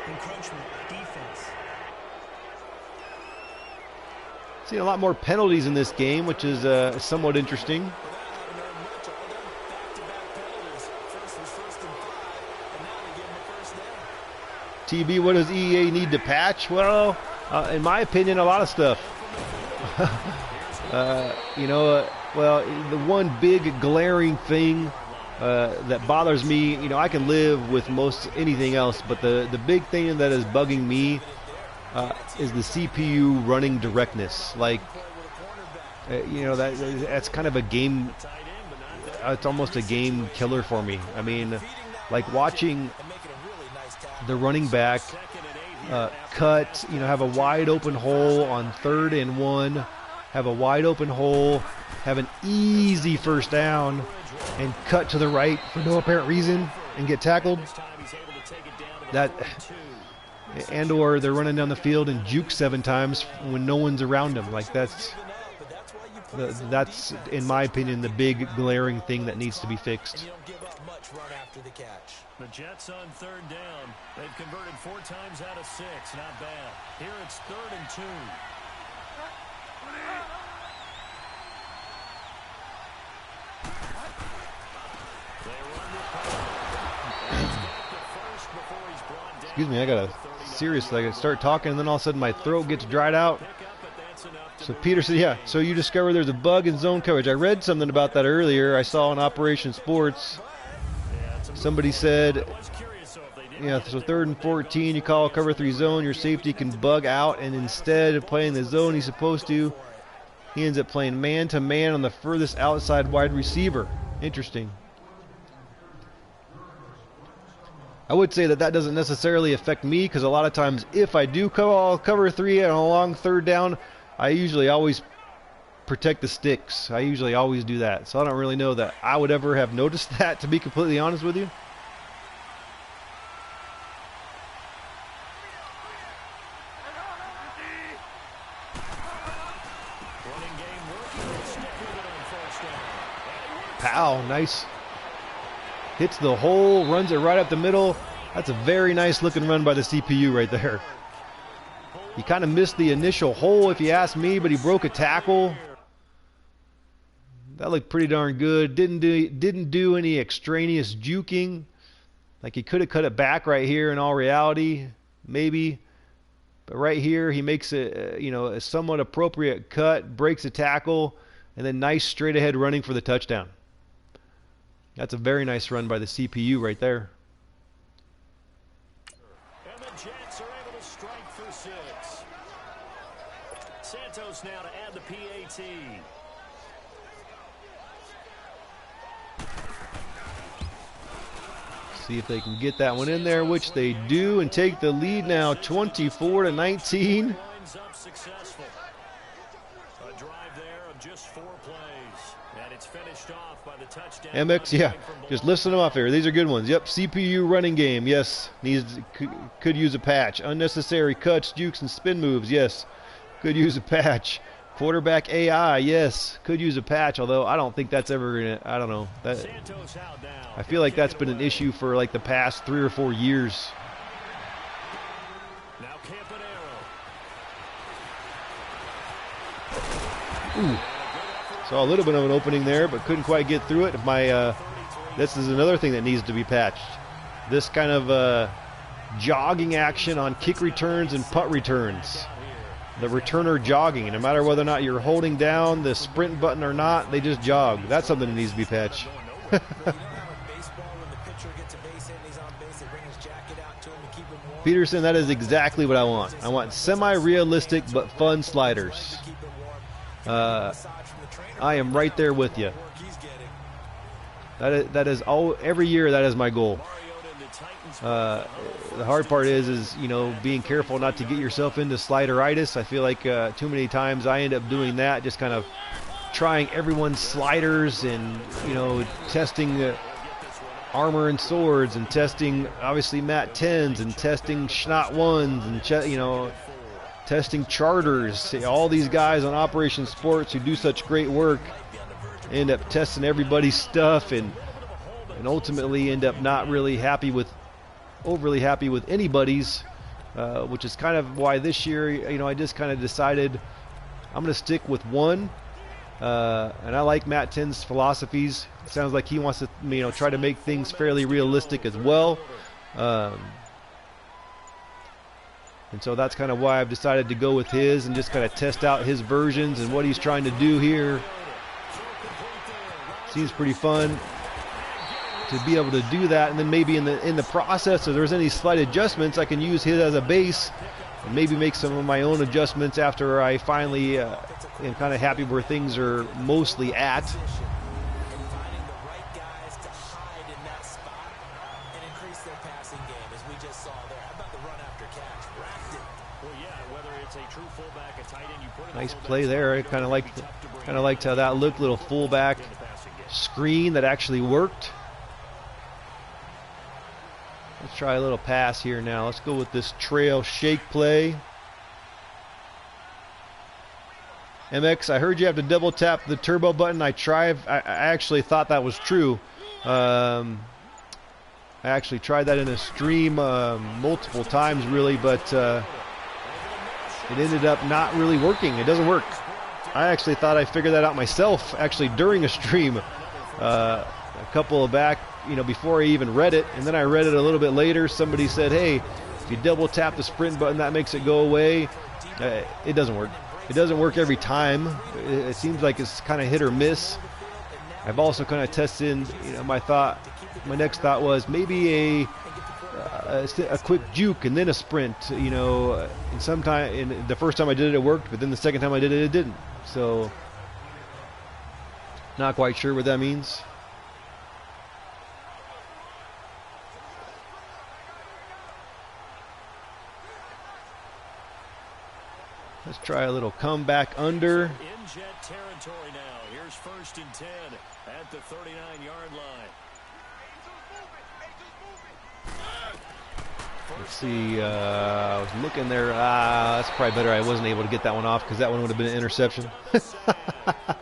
Encroachment, defense. See a lot more penalties in this game, which is somewhat interesting. TB, what does EA need to patch? Well, in my opinion, a lot of stuff. Well, the one big glaring thing that bothers me, I can live with most anything else, but the big thing that is bugging me is the CPU running directness. Like, that's kind of a game. It's almost a game killer for me. I mean, like watching the running back cut, have a wide open hole on 3rd and 1, have a wide open hole, have an easy first down, and cut to the right for no apparent reason and get tackled. And or they're running down the field and juke 7 times when no one's around them. Like that's in my opinion the big glaring thing that needs to be fixed. The Jets on 3rd down. They've converted 4 times out of 6. Not bad. Here it's 3rd and 2. Excuse me, I gotta start talking and then all of a sudden my throat gets dried out. So Peter said, yeah, so you discover there's a bug in zone coverage. I read something about that earlier. I saw on Operation Sports. Somebody said, so 3rd and 14, you call a cover 3 zone, your safety can bug out, and instead of playing the zone he's supposed to, he ends up playing man-to-man on the furthest outside wide receiver. Interesting. I would say that doesn't necessarily affect me, because a lot of times if I do call cover 3 and a long 3rd down, I usually always protect the sticks. I usually always do that. So I don't really know that I would ever have noticed that, to be completely honest with you. Pow, nice. Hits the hole, runs it right up the middle. That's a very nice looking run by the CPU right there. He kind of missed the initial hole, if you ask me, but he broke a tackle. That looked pretty darn good. Didn't do any extraneous juking. Like he could have cut it back right here in all reality, maybe. But right here he makes a somewhat appropriate cut, breaks a tackle, and then nice straight ahead running for the touchdown. That's a very nice run by the CPU right there. And the Jets are able to strike for 6. Santos now to add the PAT. See if they can get that one in there, which they do, and take the lead now 24-19. Successful. A drive there of just 4 plays, and it's finished off by the touchdown. MX, yeah, just listen them off here. These are good ones. Yep, CPU running game, yes, could use a patch. Unnecessary cuts, jukes, and spin moves, yes, could use a patch. Quarterback AI, yes, could use a patch, although I don't think that's ever gonna, I don't know. I feel like that's been an issue for like the past 3 or 4 years. Now Ooh. Saw a little bit of an opening there, but couldn't quite get through it. This is another thing that needs to be patched. this kind of jogging action on kick returns and punt returns. The returner jogging, no matter whether or not you're holding down the sprint button or not, they just jog. That's something that needs to be patched. Peterson, that is exactly what I want. I want semi-realistic but fun sliders. I am right there with you. That is all. Every year, that is my goal. The hard part is you know, being careful not to get yourself into slideritis. I feel like too many times I end up doing that, just kind of trying everyone's sliders and, you know, testing armor and swords and testing obviously Matt10's and testing Schnott 1s and you know, testing charters. All these guys on Operation Sports who do such great work end up testing everybody's stuff and ultimately end up not really overly happy with anybody's, which is kind of why this year, you know, I just kind of decided I'm going to stick with one. And I like Matt10's philosophies. It sounds like he wants to, you know, try to make things fairly realistic as well. And so that's kind of why I've decided to go with his and just kind of test out his versions and what he's trying to do here. Seems pretty fun to be able to do that, and then maybe in the process, if there's any slight adjustments, I can use his as a base and maybe make some of my own adjustments after I finally am kind of happy where things are mostly at. Nice play there. I kind of liked how that looked. Little fullback screen that actually worked. Let's try a little pass here now. Let's go with this trail shake play. MX, I heard you have to double tap the turbo button. I actually thought that was true. I actually tried that in a stream multiple times, really, but it ended up not really working. It doesn't work. I actually thought I figured that out myself, actually, during a stream. A couple of back, you know, before I even read it, and then I read it a little bit later. Somebody said, hey, if you double tap the sprint button, that makes it go away. It doesn't work. It doesn't work every time. It seems like it's kind of hit or miss. I've also kind of tested, you know, my next thought was maybe a quick juke and then a sprint, you know, and the first time I did it, it worked, but then the second time I did it, it didn't. So not quite sure what that means. Let's try a little comeback under. In jet territory now. Here's 1st and 10 at the 39-yard line. Let's see. I was looking there. That's probably better. I wasn't able to get that one off because that one would have been an interception. A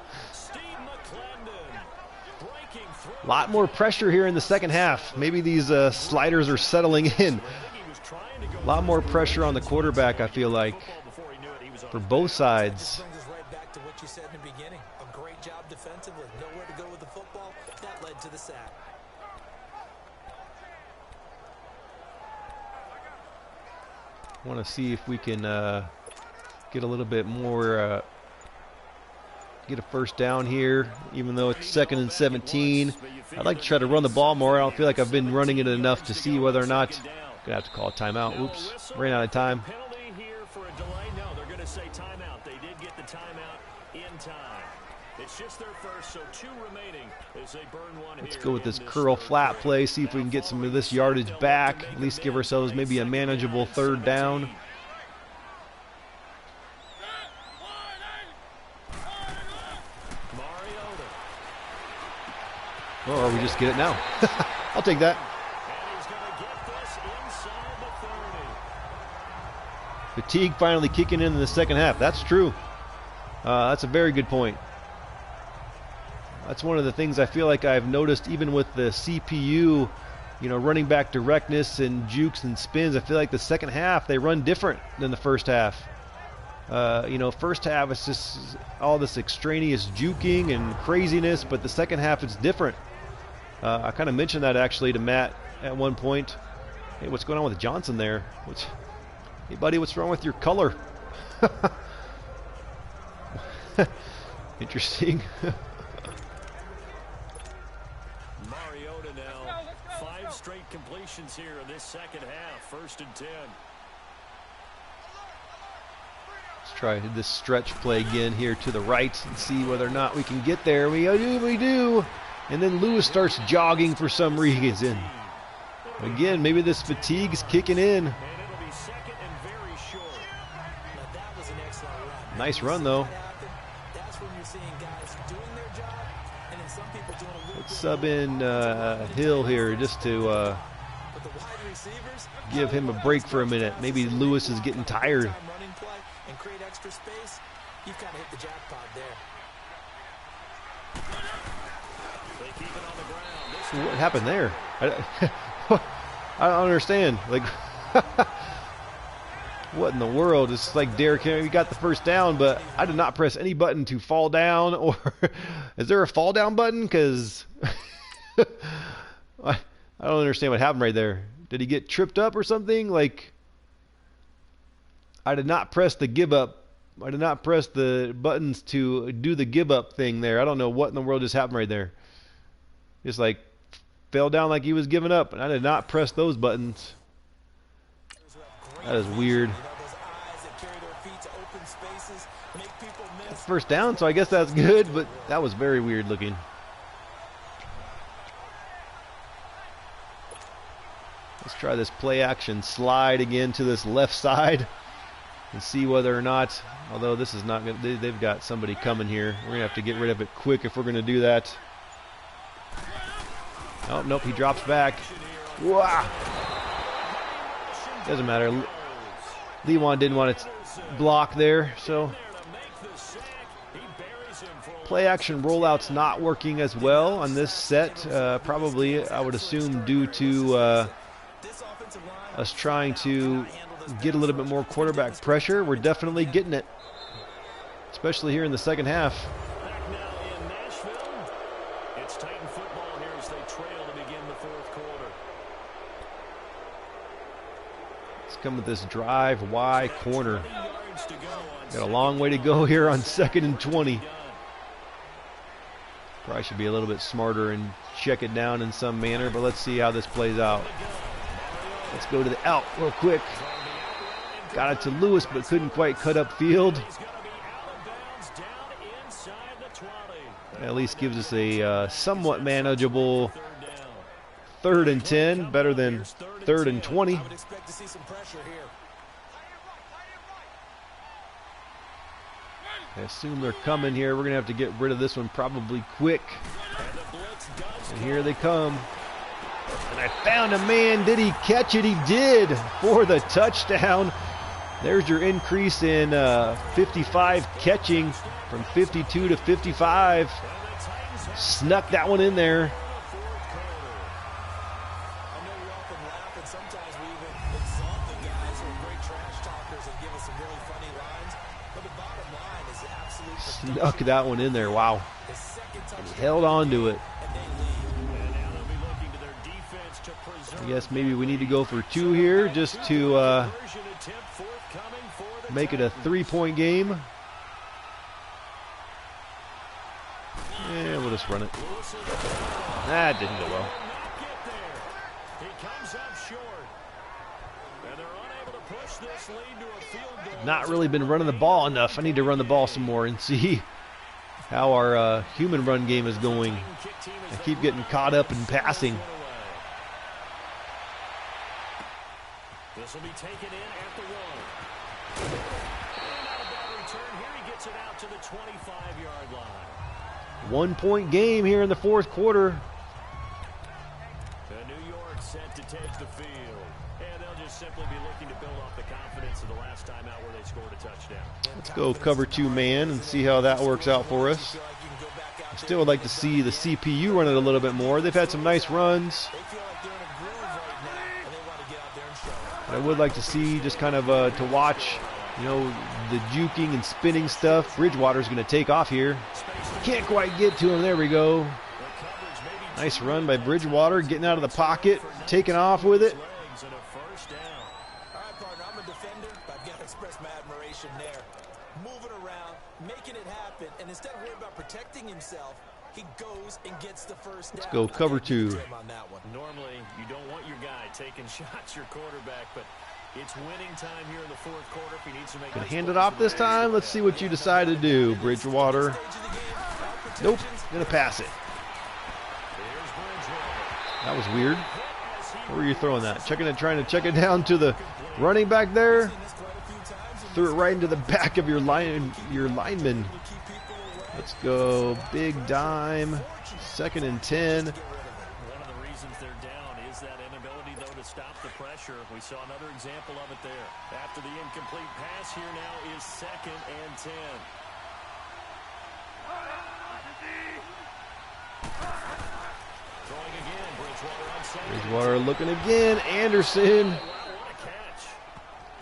lot more pressure here in the second half. Maybe these sliders are settling in. A lot more pressure on the quarterback, I feel like, for both sides. Right back to what you said in the beginning. A great job defensively. Nowhere to go with the football. That led to the sack. I want to see if we can get a little bit more, get a first down here, even though it's 2nd and 17. I'd like to try to run the ball more. I don't feel like I've been running it enough to see whether or not. Gonna have to call a timeout. Oops, ran out of time. Say timeout. They did get the timeout in time. It's just their first, so 2 remaining as they burn one. Let's go with this curl flat play, see if we can get some of this yardage back, at least give ourselves maybe a manageable 3rd down. Or we just get it now. I'll take that. Fatigue finally kicking in the second half. That's true. That's a very good point. That's one of the things I feel like I've noticed even with the CPU, you know, running back directness and jukes and spins. I feel like the second half they run different than the first half. You know, first half it's just all this extraneous juking and craziness, but the second half it's different. I kind of mentioned that actually to Matt at one point. Hey, what's going on with Johnson there? Hey, buddy, what's wrong with your color? Interesting. Mariota now, 5 straight completions here in this second half. 1st and 10. Let's try this stretch play again here to the right and see whether or not we can get there. We do. And then Lewis starts jogging for some reason. Again, maybe this fatigue's kicking in. And it'll be 2nd and very short. Now that was an excellent run. Nice run, though. That's when you're seeing guys doing their job, and then some people doing a little Let's sub in Hill here just to but the wide receivers give him a break for a minute. Maybe Lewis is getting tired. running play and create extra space. You've kind of hit the jackpot there. They keep it on the ground. What happened there? I don't understand. Like, what in the world? It's like Derrick Henry got the first down, but I did not press any button to fall down. Or is there a fall down button? Because I don't understand what happened right there. Did he get tripped up or something? Like, I did not press the give up. I did not press the buttons to do the give up thing there. I don't know what in the world just happened right there. Just like fell down like he was giving up, and I did not press those buttons. That is weird. That's first down, so I guess that's good, but that was very weird looking. Let's try this play action slide again to this left side and see whether or not, although this is not good, they've got somebody coming here. We're going to have to get rid of it quick if we're going to do that. Oh, nope, he drops back. Wow. Doesn't matter. Lewan didn't want to block there, so play action rollout's not working as well on this set. Probably, I would assume, due to us trying to get a little bit more quarterback pressure. We're definitely getting it, especially here in the second half. Back now in Nashville. It's Titan football here as they trail to begin the 4th quarter. Let's come with this drive Y corner. Got a long way to go here on 2nd and 20. Probably should be a little bit smarter and check it down in some manner, but let's see how this plays out. Let's go to the out real quick. Got it to Lewis, but couldn't quite cut up field. At least gives us a somewhat manageable 3rd and 10, better than 3rd and 20. I would expect to see some pressure here. I assume they're coming here. We're going to have to get rid of this one probably quick. And here they come. And I found a man. Did he catch it? He did for the touchdown. There's your increase in 55 catching from 52 to 55. Snuck that one in there. I know we often laugh, and sometimes we even exalt the guys who are great trash talkers and give us some really funny lines. But the bottom line is absolute. Snuck that one in there. Wow. And he held on to it. I guess maybe we need to go for 2 here just to make it a 3-point game. Yeah, we'll just run it. That didn't go well. Not really been running the ball enough. I need to run the ball some more and see how our human run game is going. I keep getting caught up in passing. This will be taken in at the 1. And out of that return, here he gets it out to the 25-yard line. 1-point game here in the 4th quarter. New York set to take the field. And they'll just simply be looking to build off the confidence of the last time out where they scored a touchdown. Let's go cover 2 man and see how that works out for us. I still would like to see the CPU run it a little bit more. They've had some nice runs. I would like to see just kind of to watch, you know, the juking and spinning stuff. Bridgewater's going to take off here. Can't quite get to him. There we go. Nice run by Bridgewater, getting out of the pocket, taking off with it. All right, partner, I'm a defender, but I've got to express my admiration there. Moving around, making it happen, and instead of worrying about protecting himself, he goes and gets the first down. Let's go cover 2. Normally, you don't want your guy taking shots, your quarterback, but it's winning time here in the fourth quarter if he needs to make Gonna hand it off this time. Let's see what you decide to do, Bridgewater. Nope, gonna pass it. That was weird. Where were you throwing that? Trying to check it down to the running back there. Threw it right into the back of your lineman. Let's go. Big dime. 2nd and 10. One of the reasons they're down is that inability, though, to stop the pressure. We saw another example of it there. After the incomplete pass, here now is 2nd and 10. Throwing again, Bridgewater on 2nd. Bridgewater looking again. Anderson. What a catch.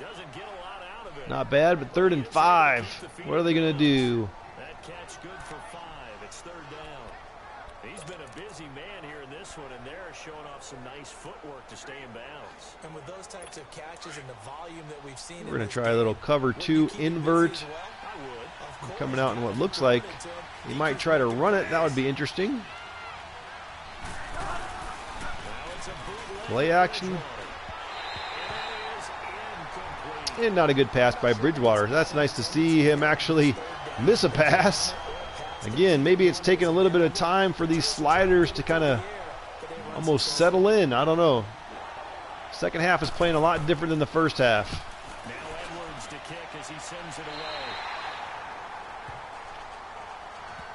Doesn't get a lot out of it. Not bad, but 3rd and 5. What are they gonna do? That catch good for 5. It's 3rd down. He's been a busy man here in this one, and they're showing off some nice footwork to stay in bounds. And with those types of catches and the volume that we've seen, We're gonna try a little cover 2 invert. I would. Coming out in what looks like he might try to run it. That would be interesting. Play action. And not a good pass by Bridgewater. That's nice to see him actually miss a pass. Again, maybe it's taking a little bit of time for these sliders to kind of almost settle in. I don't know. Second half is playing a lot different than the first half. Now Edwards to kick as he sends it away.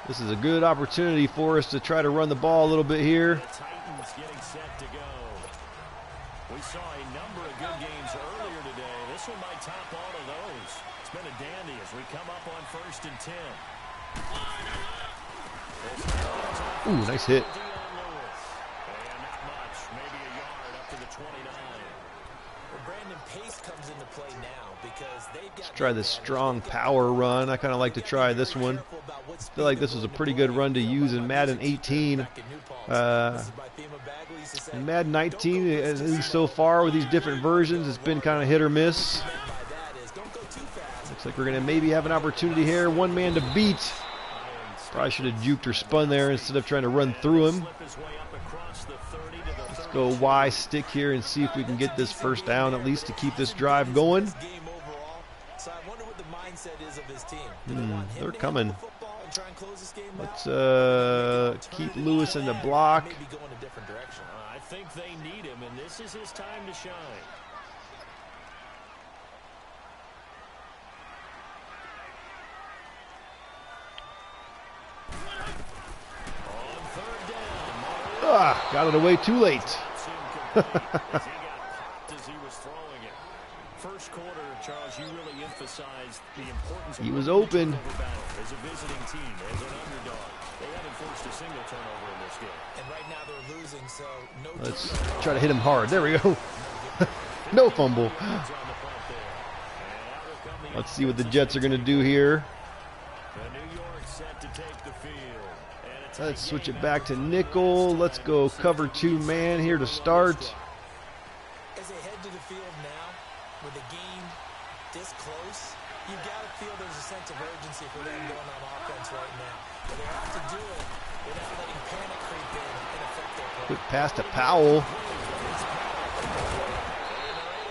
This is a good opportunity for us to try to run the ball a little bit here. The Titans getting set to go. We saw a number of good games earlier today. This one might top all of those. It's been a dandy as we come up on 1st and 10. Ooh, nice hit. And not much, maybe a yard up to the 29. Brandon Pace comes into play now because they've got. Let's try this strong power run. I kind of like to try this one. I feel like this was a pretty good run to use in Madden 18. In Madden 19, at least so far with these different versions, it's been kind of hit or miss. Looks like we're going to maybe have an opportunity here. One man to beat. Probably should have juked or spun there instead of trying to run through him. Let's go Y stick here and see if we can get this first down at least to keep this drive going. They're coming. Let's keep Lewis in the block. I think they need him, and this is his time to shine. Got it away too late. First quarter, Charles, you really emphasized the importance of he was open. as a visiting team, as an underdog. They haven't forced a single turnover in this game. And right now they're losing, so no. Let's try to hit him hard. There we go. No fumble. Let's see what the Jets are going to do here. New York set to take the field. Let's switch it back to nickel. Let's go cover 2 man here to start. As they head to the field now, with the game this close, you've got to feel there's a sense of urgency for them going on offense right now. But they have to do it without letting panic creep in and affect their play. Quick pass to Powell.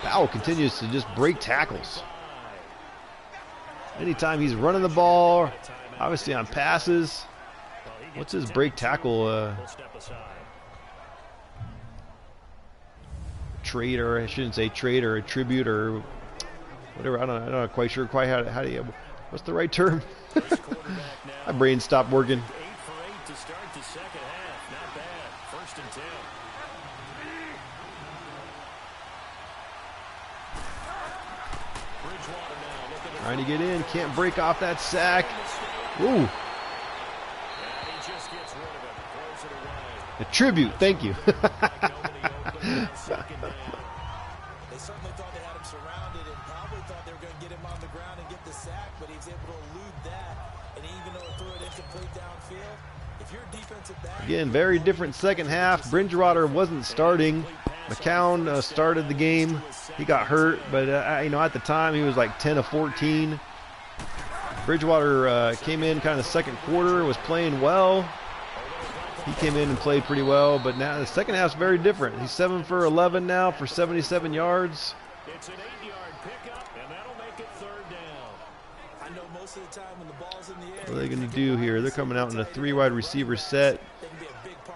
Powell continues to just break tackles. Anytime he's running the ball, obviously on passes. What's his break tackle trade, or I shouldn't say trade, or attribute, or whatever. I'm not quite sure quite how do you, what's the right term? My brain stopped working. 8 for 8 to start the second half. Not bad. 1st and 10. Bridgewater now looking Trying to get in, can't break off that sack. Ooh. Attribute, thank you. They certainly thought they had him surrounded and probably thought they were going to get him on the ground and get the sack, but he was able to elude that. And even though he threw it incomplete downfield, he Again, very different second half. Bridgewater wasn't starting. McCown started the game. He got hurt, but you know, at the time he was like 10 of 14. Bridgewater came in kind of the second quarter, was playing well. He came in and played pretty well, but now the second half's very different. He's 7 for 11 now for 77 yards. It's an 8-yard pickup, and that'll make it third down. I know most of the time when the ball's in the air. What are they going to do here? They're coming out in a 3-wide receiver set.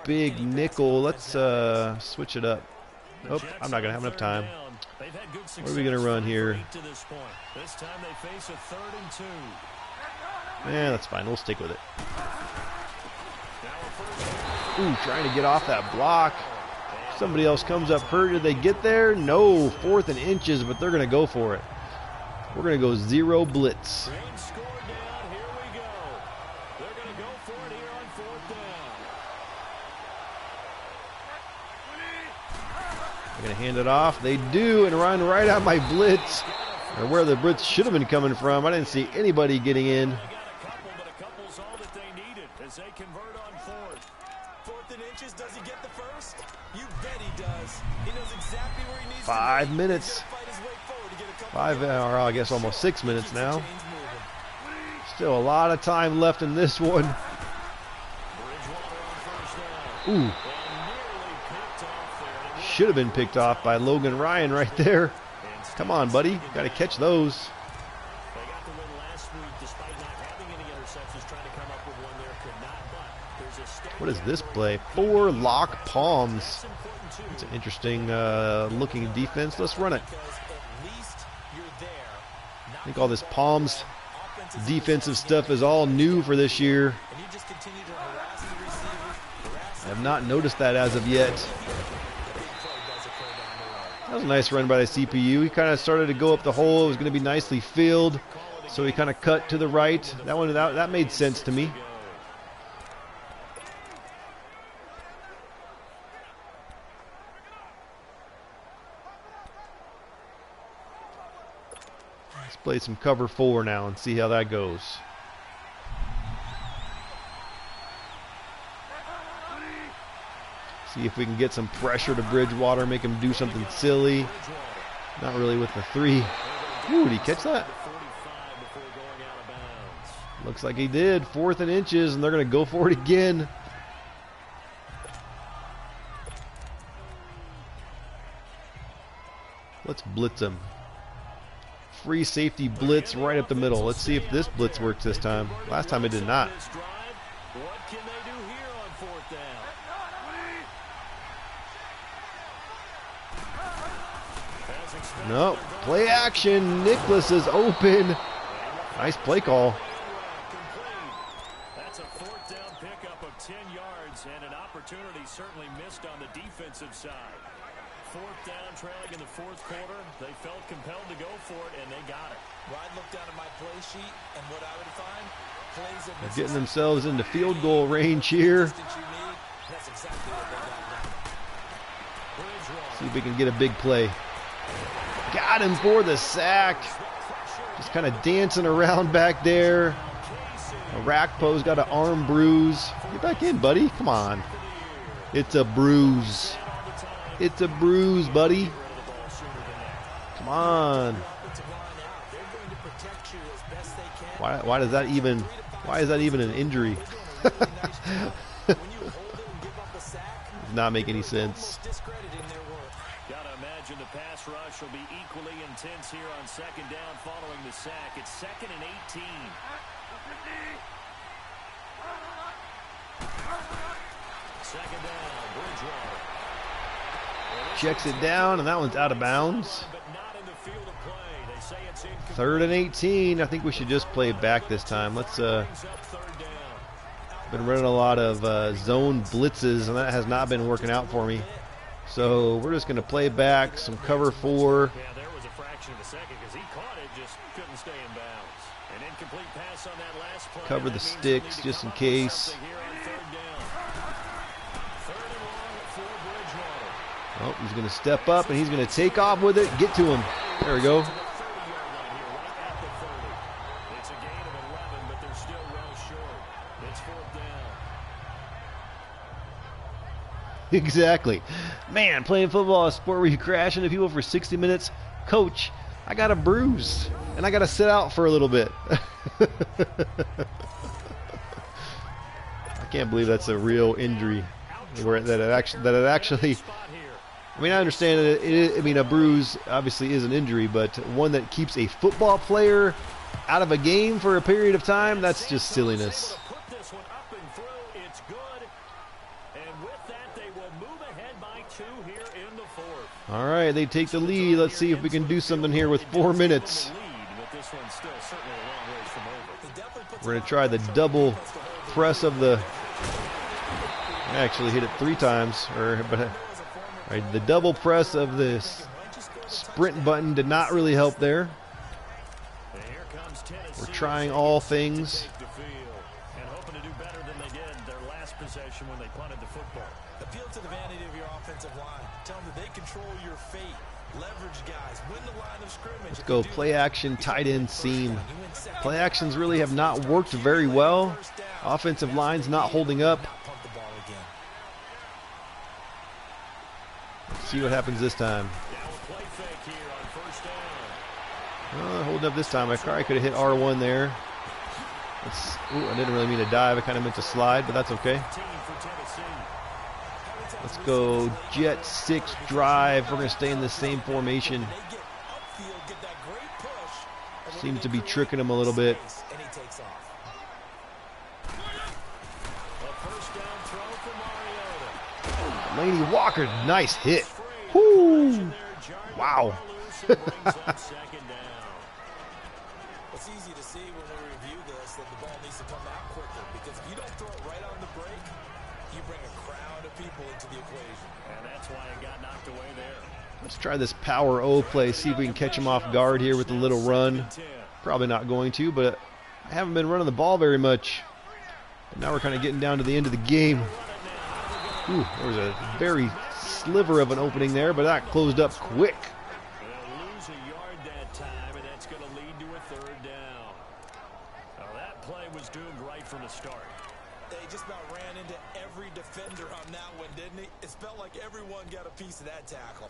Big nickel. Let's switch it up. Oh, I'm not going to have enough time. What are we going to run here? This time they face a 3rd and 2. Yeah, that's fine. We'll stick with it. Ooh, trying to get off that block. Somebody else comes up hurt. Did they get there? No. 4th and inches, but they're going to go for it. We're going to go 0 blitz. Score down. Here we go. They're going to go for it here on 4th down. They're going to hand it off. They do, and run right at my blitz. Or where the blitz should have been coming from. I didn't see anybody getting in. They convert on 4th. 4th and inches, does he get the first? You bet he does. He knows exactly where he needs 5 minutes. 5, or I guess almost 6 minutes now. Still a lot of time left in this one. Ooh. Should have been picked off by Logan Ryan right there. Come on, buddy. Got to catch those. What is this play? 4 lock palms. It's an interesting looking defense. Let's run it. I think all this palms defensive stuff is all new for this year. I have not noticed that as of yet. That was a nice run by the CPU. He kind of started to go up the hole. It was going to be nicely filled, so he kind of cut to the right. That made sense to me. Let's play some cover 4 now and see how that goes. See if we can get some pressure to Bridgewater, make him do something silly. Not really with the 3. Ooh, did he catch that? Looks like he did. 4th and inches, and they're going to go for it again. Let's blitz him. Free safety blitz right up the middle. Let's see if this blitz works this time. Last time it did not. What can they do here on 4th down? No, play action. Nicholas is open. Nice play call. That's a 4th down pickup of 10 yards and an opportunity certainly missed on the defensive side. 4th down, trailing in the 4th quarter. They felt compelled to go for it, and they got it. Well, I looked down at my play sheet, and what I would find, plays that They're getting themselves into field goal range here. That's exactly what they got. See if we can get a big play. Got him for the sack. Just kind of dancing around back there. Arakpo's got an arm bruise. Get back in, buddy. Come on. It's a bruise. It's a bruise, buddy. Come on. Why is that even an injury? Does not make any sense. Gotta imagine the pass rush will be equally intense here on 2nd down following the sack. It's 2nd and 18. Second down, Bridgewater. Checks it down, and that one's out of bounds. 3rd and 18. I think we should just play back this time. Let's been running a lot of zone blitzes, and that has not been working out for me. So we're just going to play back some cover 4. Yeah, there was a fraction of a second because he caught it, just couldn't stay in bounds. An incomplete pass on that last play. Cover the sticks just in case. Oh, he's going to step up, and he's going to take off with it. Get to him. There we go. It's a gain of 11, but they're still well short. It's 4th down. Exactly. Man, playing football is a sport where you crash into people for 60 minutes. Coach, I got a bruise, and I got to sit out for a little bit. I can't believe that's a real injury. That it actually. I mean, I understand that I mean, a bruise obviously is an injury, but one that keeps a football player out of a game for a period of time, that's just silliness. All right, they take the lead. Let's see if we can do something here with 4 minutes. We're going to try the double press of the... I actually hit it 3 times, right, the double press of this sprint button did not really help there. We're trying all things. And hoping to do better than they did their last possession when they punted the football. Appeal to the vanity of your offensive line. Tell them that they control your fate. Leverage guys. Win the line of scrimmage. Let's go play action, tight end seam. Play actions really have not worked very well. Offensive line's not holding up. Let's see what happens this time. Holding up this time. I probably could have hit R1 there. I didn't really mean to dive. I kind of meant to slide, but that's okay. Let's go jet 6 drive. We're going to stay in the same formation. Seems to be tricking him a little bit. Laney Walker, nice hit. Whoo! Wow. It's easy to see when we review this that the ball needs to come out quicker, because if you don't throw it right on the break, you bring a crowd of people into the equation. And that's why it got knocked away there. Let's try this power O play, see if we can catch him off guard here with a little run. Probably not going to, but I haven't been running the ball very much. And now we're kind of getting down to the end of the game. Ooh, there was a very sliver of an opening there, but that closed up quick. They'll lose a yard that time, and that's going to lead to a 3rd down. Now that play was doomed right from the start. They just about ran into every defender on that one, didn't he? It felt like everyone got a piece of that tackle.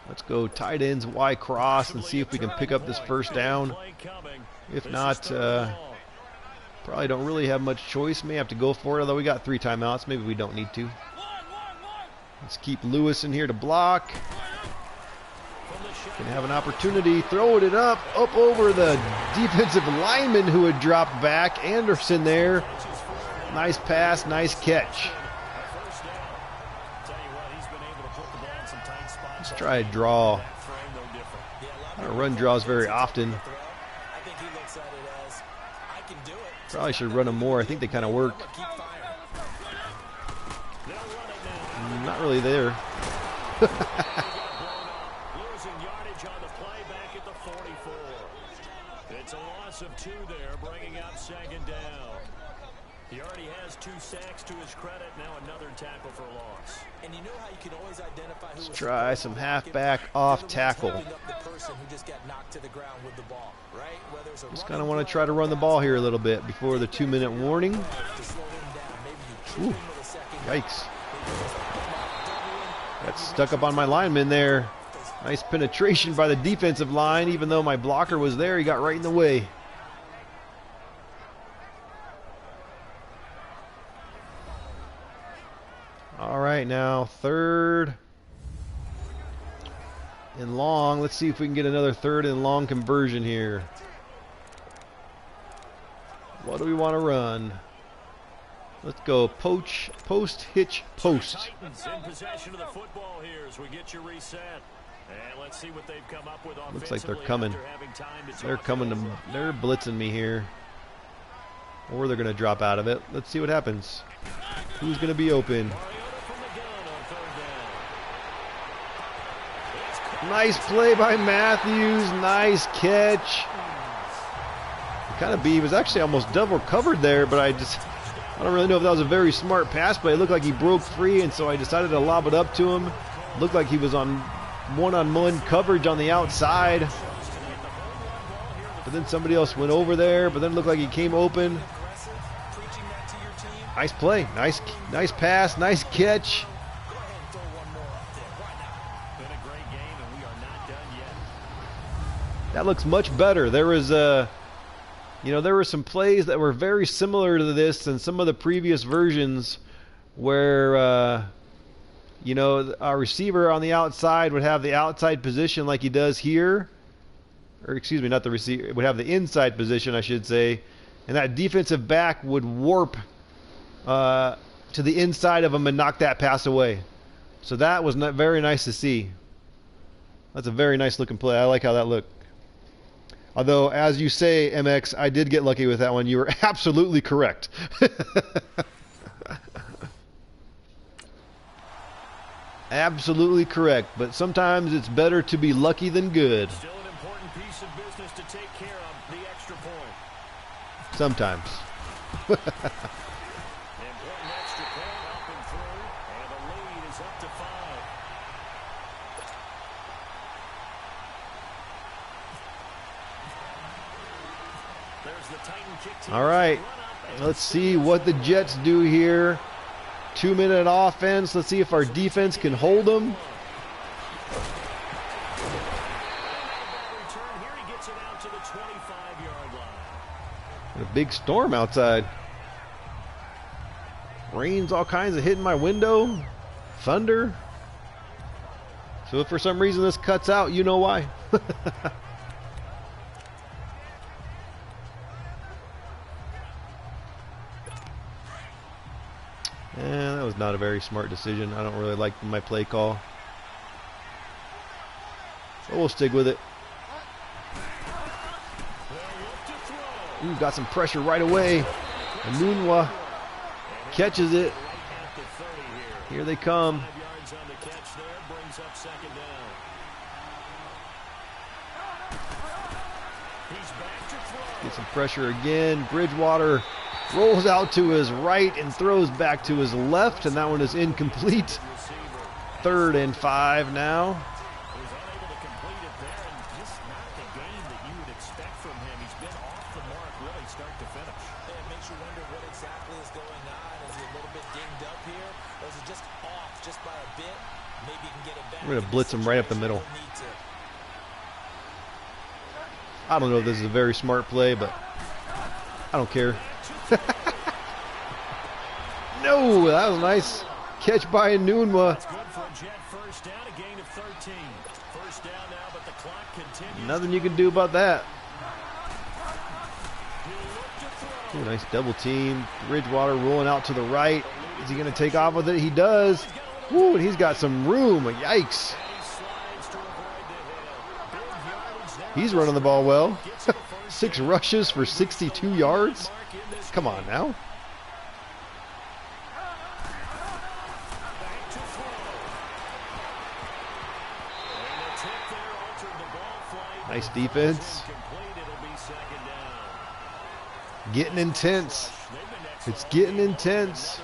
Let's go tight ends, Y cross, and see if we can pick up this 1st down. If not, probably don't really have much choice. May have to go for it, although we got 3 timeouts. Maybe we don't need to. Let's keep Lewis in here to block. Gonna have an opportunity, throwing it up over the defensive lineman who had dropped back. Anderson there. Nice pass, nice catch. Let's try a draw. I don't run draws very often. Probably should run them more. I think they kind of work. Not really there. Losing yardage on the play back at the 44. It's a loss of 2 there, bringing up 2nd down. He already has 2 sacks to his credit. Now another tackle for loss. And you know how you can always identify who. Let's try some halfback off tackle. Just kind of want to try to run the ball here a little bit before the 2-minute warning. Ooh, yikes. Got stuck up on my lineman there. Nice penetration by the defensive line. Even though my blocker was there, he got right in the way. All right, now 3rd and long. Let's see if we can get another 3rd and long conversion here. What do we want to run? Let's go post, hitch, post. In possession of the football here as we get you reset. And let's see what they've come up with. Looks like they're coming. They're coming to. They're blitzing me here. Or they're going to drop out of it. Let's see what happens. Who's going to be open? Nice play by Matthews. Nice catch. He was actually almost double covered there, but I don't really know if that was a very smart pass, but it looked like he broke free, and so I decided to lob it up to him. Looked like he was on one-on-one coverage on the outside. But then somebody else went over there, but then it looked like he came open. Nice play. Nice pass. Nice catch. Go ahead and throw one more up there. Why not? Been a great game, and we are not done yet. That looks much better. There was there were some plays that were very similar to this in some of the previous versions where our receiver on the outside would have the outside position like he does here. Or excuse me, not the receiver, would have the inside position, I should say. And that defensive back would warp to the inside of him and knock that pass away. So that was not very nice to see. That's a very nice looking play. I like how that looked. Although, as you say, MX, I did get lucky with that one. You were absolutely correct. Absolutely correct. But sometimes it's better to be lucky than good. Still an important piece of business to take care of, the extra point. Sometimes. Important extra point up and through, and the lead is up to 5. There's the Titan kick team. All right. Let's see what the Jets do here. 2-minute offense. Let's see if our defense can hold them. A big storm outside. Rain's all kinds of hitting my window. Thunder. So if for some reason this cuts out, you know why. That was not a very smart decision. I don't really like my play call. So we'll stick with it. Ooh, got some pressure right away. Anunwa catches it. Here they come. Get some pressure again. Bridgewater rolls out to his right and throws back to his left, and that one is incomplete. 3rd and 5 now. We're going to blitz him right up the middle. I don't know if this is a very smart play, but I don't care. No, that was nice. Catch by Anunwa. Nothing you can do about that. Ooh, nice double team. Bridgewater rolling out to the right. Is he going to take off with it? He does. Ooh, and he's got some room. Yikes. He's running the ball well. 6 rushes for 62 yards. Come on now. Nice defense. Getting intense. It's getting intense.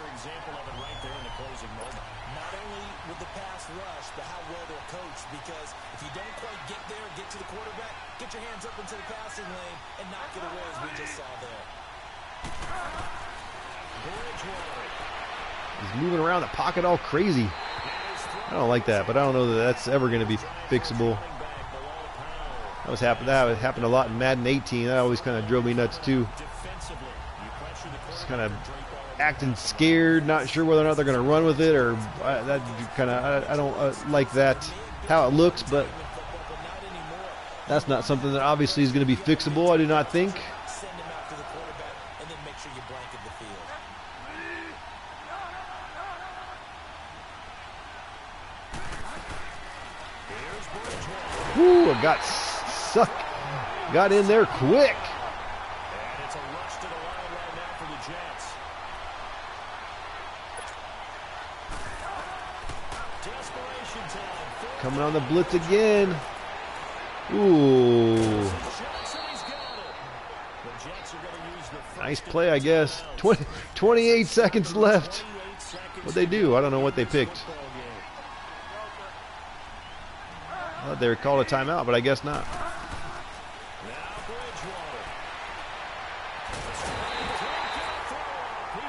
Because if you don't quite get there, get to the quarterback, get your hands up into the passing lane and knock it away as we just saw there. He's moving around the pocket all crazy. I don't like that, but I don't know that that's ever going to be fixable. That happened a lot in Madden 18. That always kind of drove me nuts too. Just kind of acting scared, not sure whether or not they're going to run with it, or that kind of I don't like that how it looks, but that's not something that obviously is going to be fixable. I do not think. Send him out to the quarterback and then make sure you blanket the field. Woo! I got sucked. Got in there quick. And it's a rush to the line right now for the Jets. Desperation time. Coming on the blitz again. Ooh. Nice play, I guess. 28 seconds left. What'd they do? I don't know what they picked. I thought they were called a timeout, but I guess not.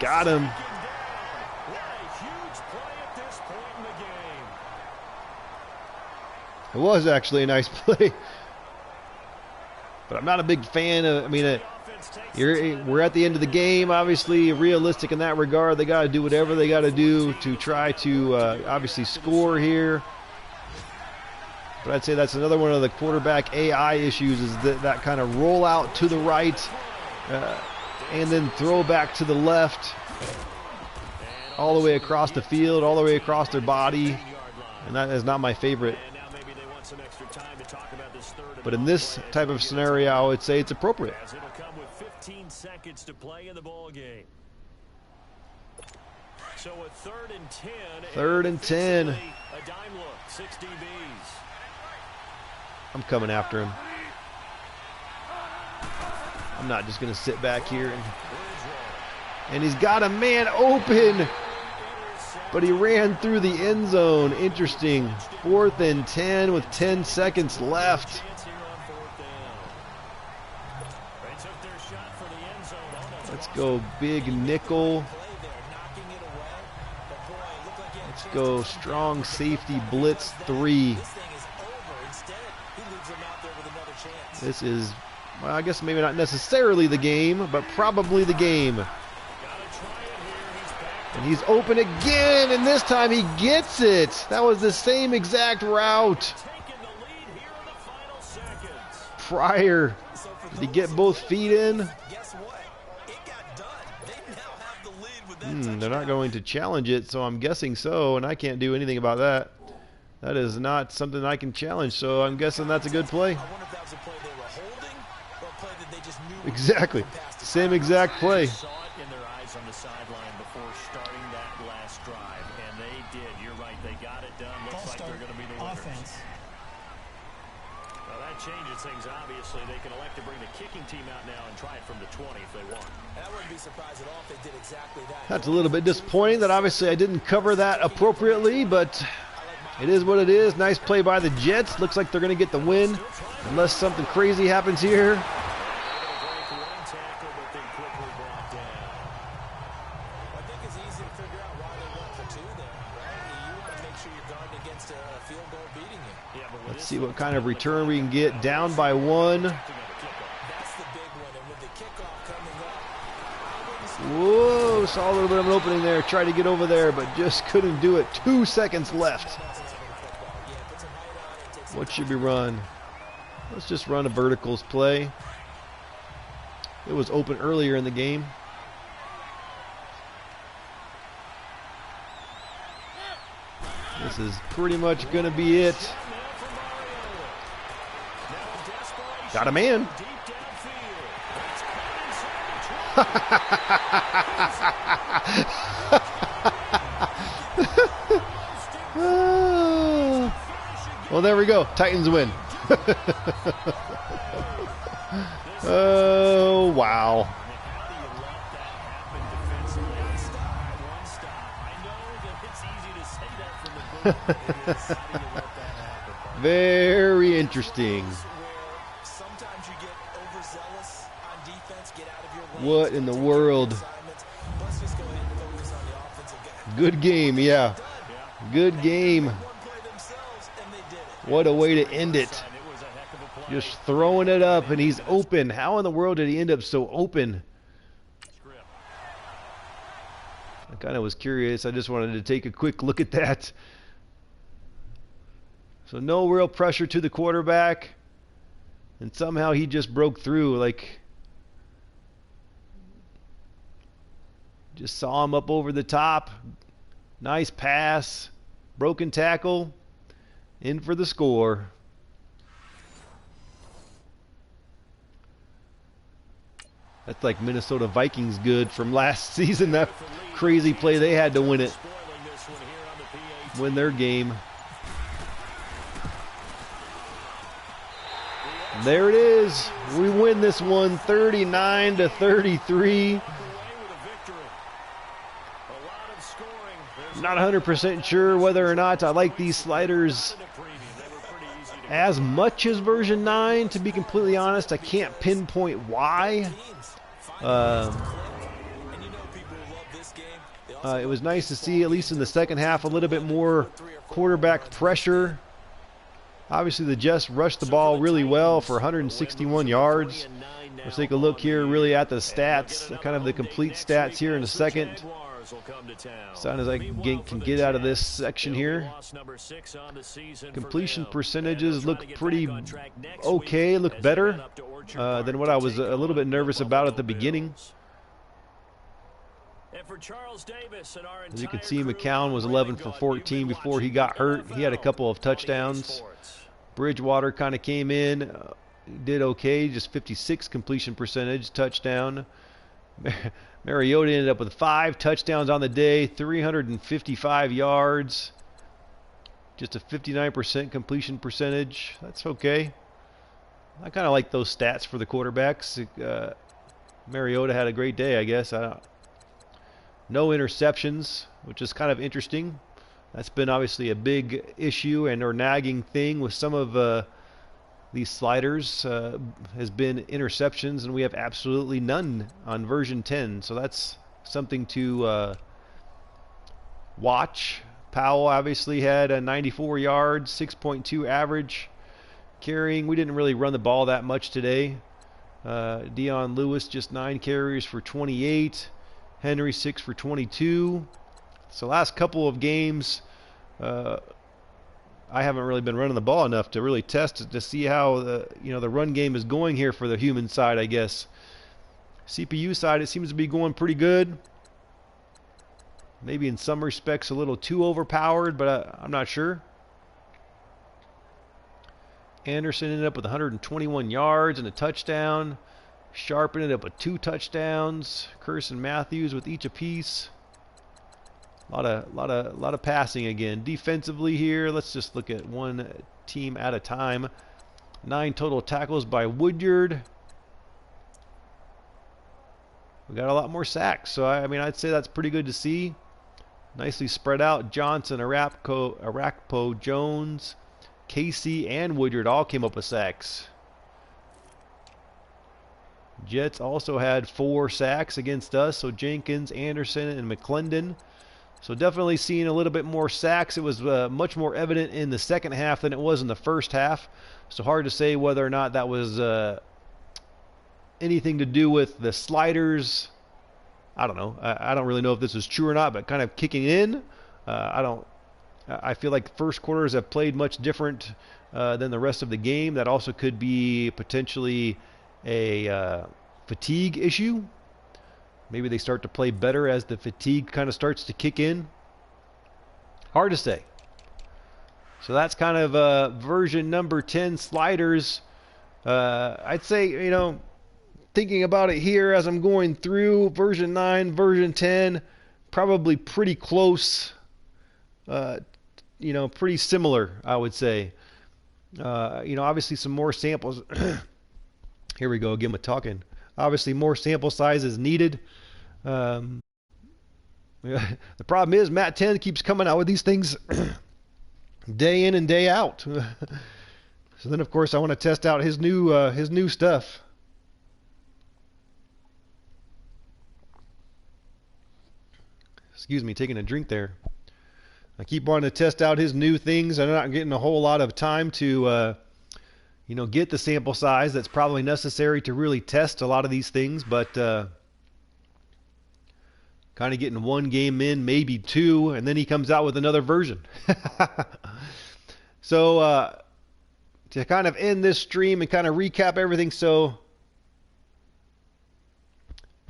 Got him. It was actually a nice play. But I'm not a big fan of, I mean, we're at the end of the game, obviously realistic in that regard. They got to do whatever they got to do to try to obviously score here. But I'd say that's another one of the quarterback AI issues, is that kind of roll out to the right and then throw back to the left, all the way across the field, all the way across their body. And that is not my favorite. But in this type of scenario, I would say it's appropriate. It'll come with 15 seconds to play in the ball game. So a 3rd and 10. 3rd and 10. A dime look, 6 DBs. I'm coming after him. I'm not just going to sit back here. And he's got a man open. But he ran through the end zone. Interesting. 4th and 10 with 10 seconds left. Let's go big nickel. Let's go strong safety blitz 3. This is, well, I guess maybe not necessarily the game, but probably the game. And he's open again, and this time he gets it. That was the same exact route. Prior, did he get both feet in? They're not going to challenge it, so I'm guessing so, and I can't do anything about that. That is not something I can challenge, so I'm guessing that's a good play. Exactly. Same exact play. Saw it in their eyes on the sideline before starting that last drive, and they did. You're right. They got it done. Looks like they're going to be the winners. Well, that changes things. Obviously, they can elect to bring the kicking team out now and try it from the 20 if they want. I wouldn't be surprised at all if they did exactly that. That's a little bit disappointing that obviously I didn't cover that appropriately, but it is what it is. Nice play by the Jets. Looks like they're going to get the win unless something crazy happens here. Let's see what kind of return we can get. Down by 1. Whoa, saw a little bit of an opening there. Tried to get over there, but just couldn't do it. 2 seconds left. What should we run? Let's just run a verticals play. It was open earlier in the game. This is pretty much going to be it. Got a man. Well, there we go. Titans win. Oh, wow. Very interesting. What in the world? Good game, yeah. Good game. What a way to end it. Just throwing it up, and he's open. How in the world did he end up so open? I kind of was curious. I just wanted to take a quick look at that. So no real pressure to the quarterback. And somehow he just broke through. Like, just saw him up over the top. Nice pass. Broken tackle. In for the score. That's like Minnesota Vikings good from last season. That crazy play they had to win it. Win their game. There it is. We win this one 39-33. Not 100% sure whether or not I like these sliders as much as version 9, to be completely honest. I can't pinpoint why. It was nice to see, at least in the second half, a little bit more quarterback pressure. Obviously, the Jets rushed the ball really well for 161 yards. Let's take a look here really at the stats, kind of the complete stats here in a second. As soon as I can get out of this section here. Completion percentages look pretty okay, look better than what I was a little bit nervous about at the beginning. As you can see, McCown was 11 for 14 before he got hurt. He had a couple of touchdowns. Bridgewater kind of came in, did okay, just 56 completion percentage, touchdown. Mariota ended up with 5 touchdowns on the day, 355 yards, just a 59% completion percentage. That's okay. I kind of like those stats for the quarterbacks. Mariota had a great day, I guess. No interceptions, which is kind of interesting. That's been obviously a big issue and or nagging thing with some of these sliders has been interceptions, and we have absolutely none on version 10. So that's something to watch. Powell obviously had a 94 yards, 6.2 average carrying. We didn't really run the ball that much today. Dion Lewis just 9 carries for 28. Henry 6 for 22. So last couple of games, I haven't really been running the ball enough to really test it to see how the run game is going here for the human side, I guess. CPU side, it seems to be going pretty good. Maybe in some respects a little too overpowered, but I'm not sure. Anderson ended up with 121 yards and a touchdown. Sharp ended up with 2 touchdowns. Curse and Matthews with each apiece. A lot of passing again. Defensively here, let's just look at one team at a time. 9 total tackles by Woodyard. We got a lot more sacks, so I mean I'd say that's pretty good to see. Nicely spread out. Johnson, Arakpo, Jones, Casey, and Woodyard all came up with sacks. Jets also had 4 sacks against us, so Jenkins, Anderson, and McClendon. So definitely seeing a little bit more sacks. It was much more evident in the second half than it was in the first half. So hard to say whether or not that was anything to do with the sliders. I don't know. I don't really know if this is true or not, but kind of kicking in. I feel like first quarters have played much different than the rest of the game. That also could be potentially a fatigue issue. Maybe they start to play better as the fatigue kind of starts to kick in. Hard to say. So that's kind of version number 10 sliders. I'd say, thinking about it here as I'm going through version 9, version 10, probably pretty close. Pretty similar, I would say. Obviously some more samples. Here we go again with talking. Obviously, more sample size is needed. The problem is Matt10 keeps coming out with these things day in and day out. So then, of course, I want to test out his new stuff. Excuse me, taking a drink there. I keep wanting to test out his new things. I'm not getting a whole lot of time to get the sample size that's probably necessary to really test a lot of these things, but kind of getting 1 game in, maybe 2, and then he comes out with another version. So to kind of end this stream and kind of recap everything, so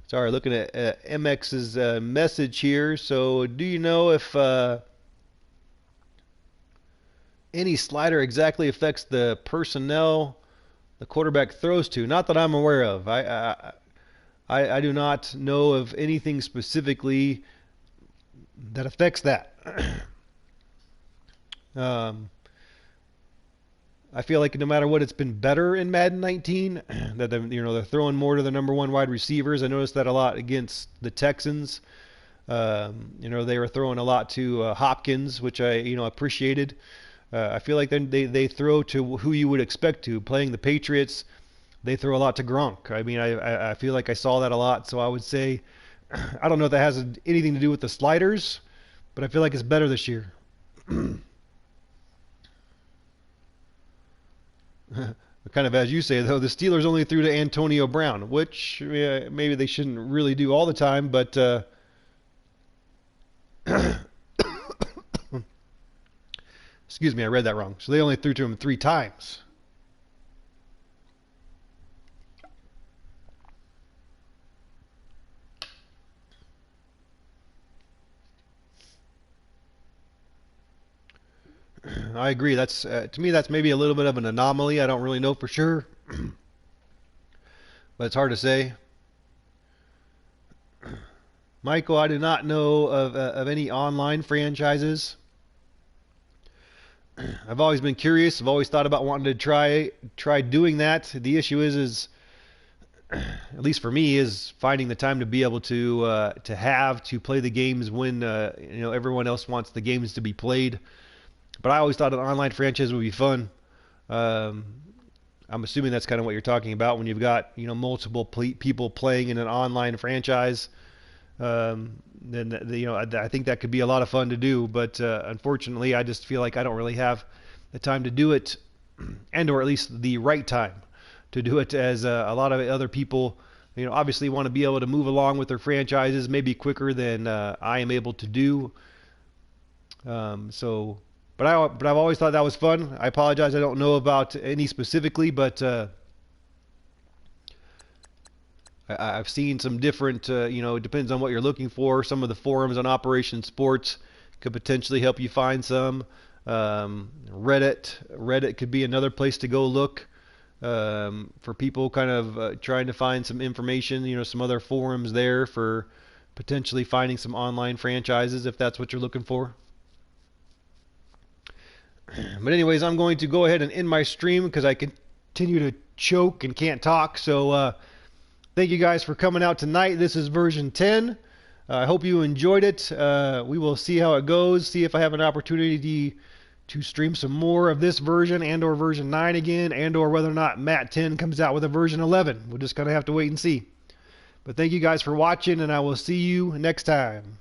sorry, looking at MX's message here. So do you know if any slider exactly affects the personnel the quarterback throws to? Not that I'm aware of. I do not know of anything specifically that affects that. I feel like no matter what, it's been better in Madden 19. That they're throwing more to the number 1 wide receivers. I noticed that a lot against the Texans. They were throwing a lot to Hopkins, which I appreciated. I feel like they throw to who you would expect to. Playing the Patriots, they throw a lot to Gronk. I mean, I feel like I saw that a lot. So I would say, I don't know if that has anything to do with the sliders, but I feel like it's better this year. Kind of as you say, though, the Steelers only threw to Antonio Brown, which maybe they shouldn't really do all the time, but excuse me, I read that wrong. So they only threw to him 3 times. I agree. That's to me, that's maybe a little bit of an anomaly. I don't really know for sure, but it's hard to say. Michael, I do not know of any online franchises. I've always been curious. I've always thought about wanting to try doing that. The issue is at least for me, is finding the time to be able to play the games when everyone else wants the games to be played. But I always thought an online franchise would be fun. I'm assuming that's kind of what you're talking about when you've got multiple people playing in an online franchise. Then I think that could be a lot of fun to do. But unfortunately, I just feel like I don't really have the time to do it, or at least the right time to do it, as a lot of other people obviously want to be able to move along with their franchises maybe quicker than I am able to do. But I've always thought that was fun. I apologize, I don't know about any specifically, but I've seen some different, it depends on what you're looking for. Some of the forums on Operation Sports could potentially help you find some. Reddit could be another place to go look for people kind of trying to find some information. Some other forums there for potentially finding some online franchises if that's what you're looking for. But anyways, I'm going to go ahead and end my stream because I continue to choke and can't talk. So thank you guys for coming out tonight. This is version 10. I hope you enjoyed it. We will see how it goes, see if I have an opportunity to stream some more of this version or version 9 again, or whether or not Matt10 comes out with a version 11. We'll just kind of have to wait and see. But thank you guys for watching, and I will see you next time.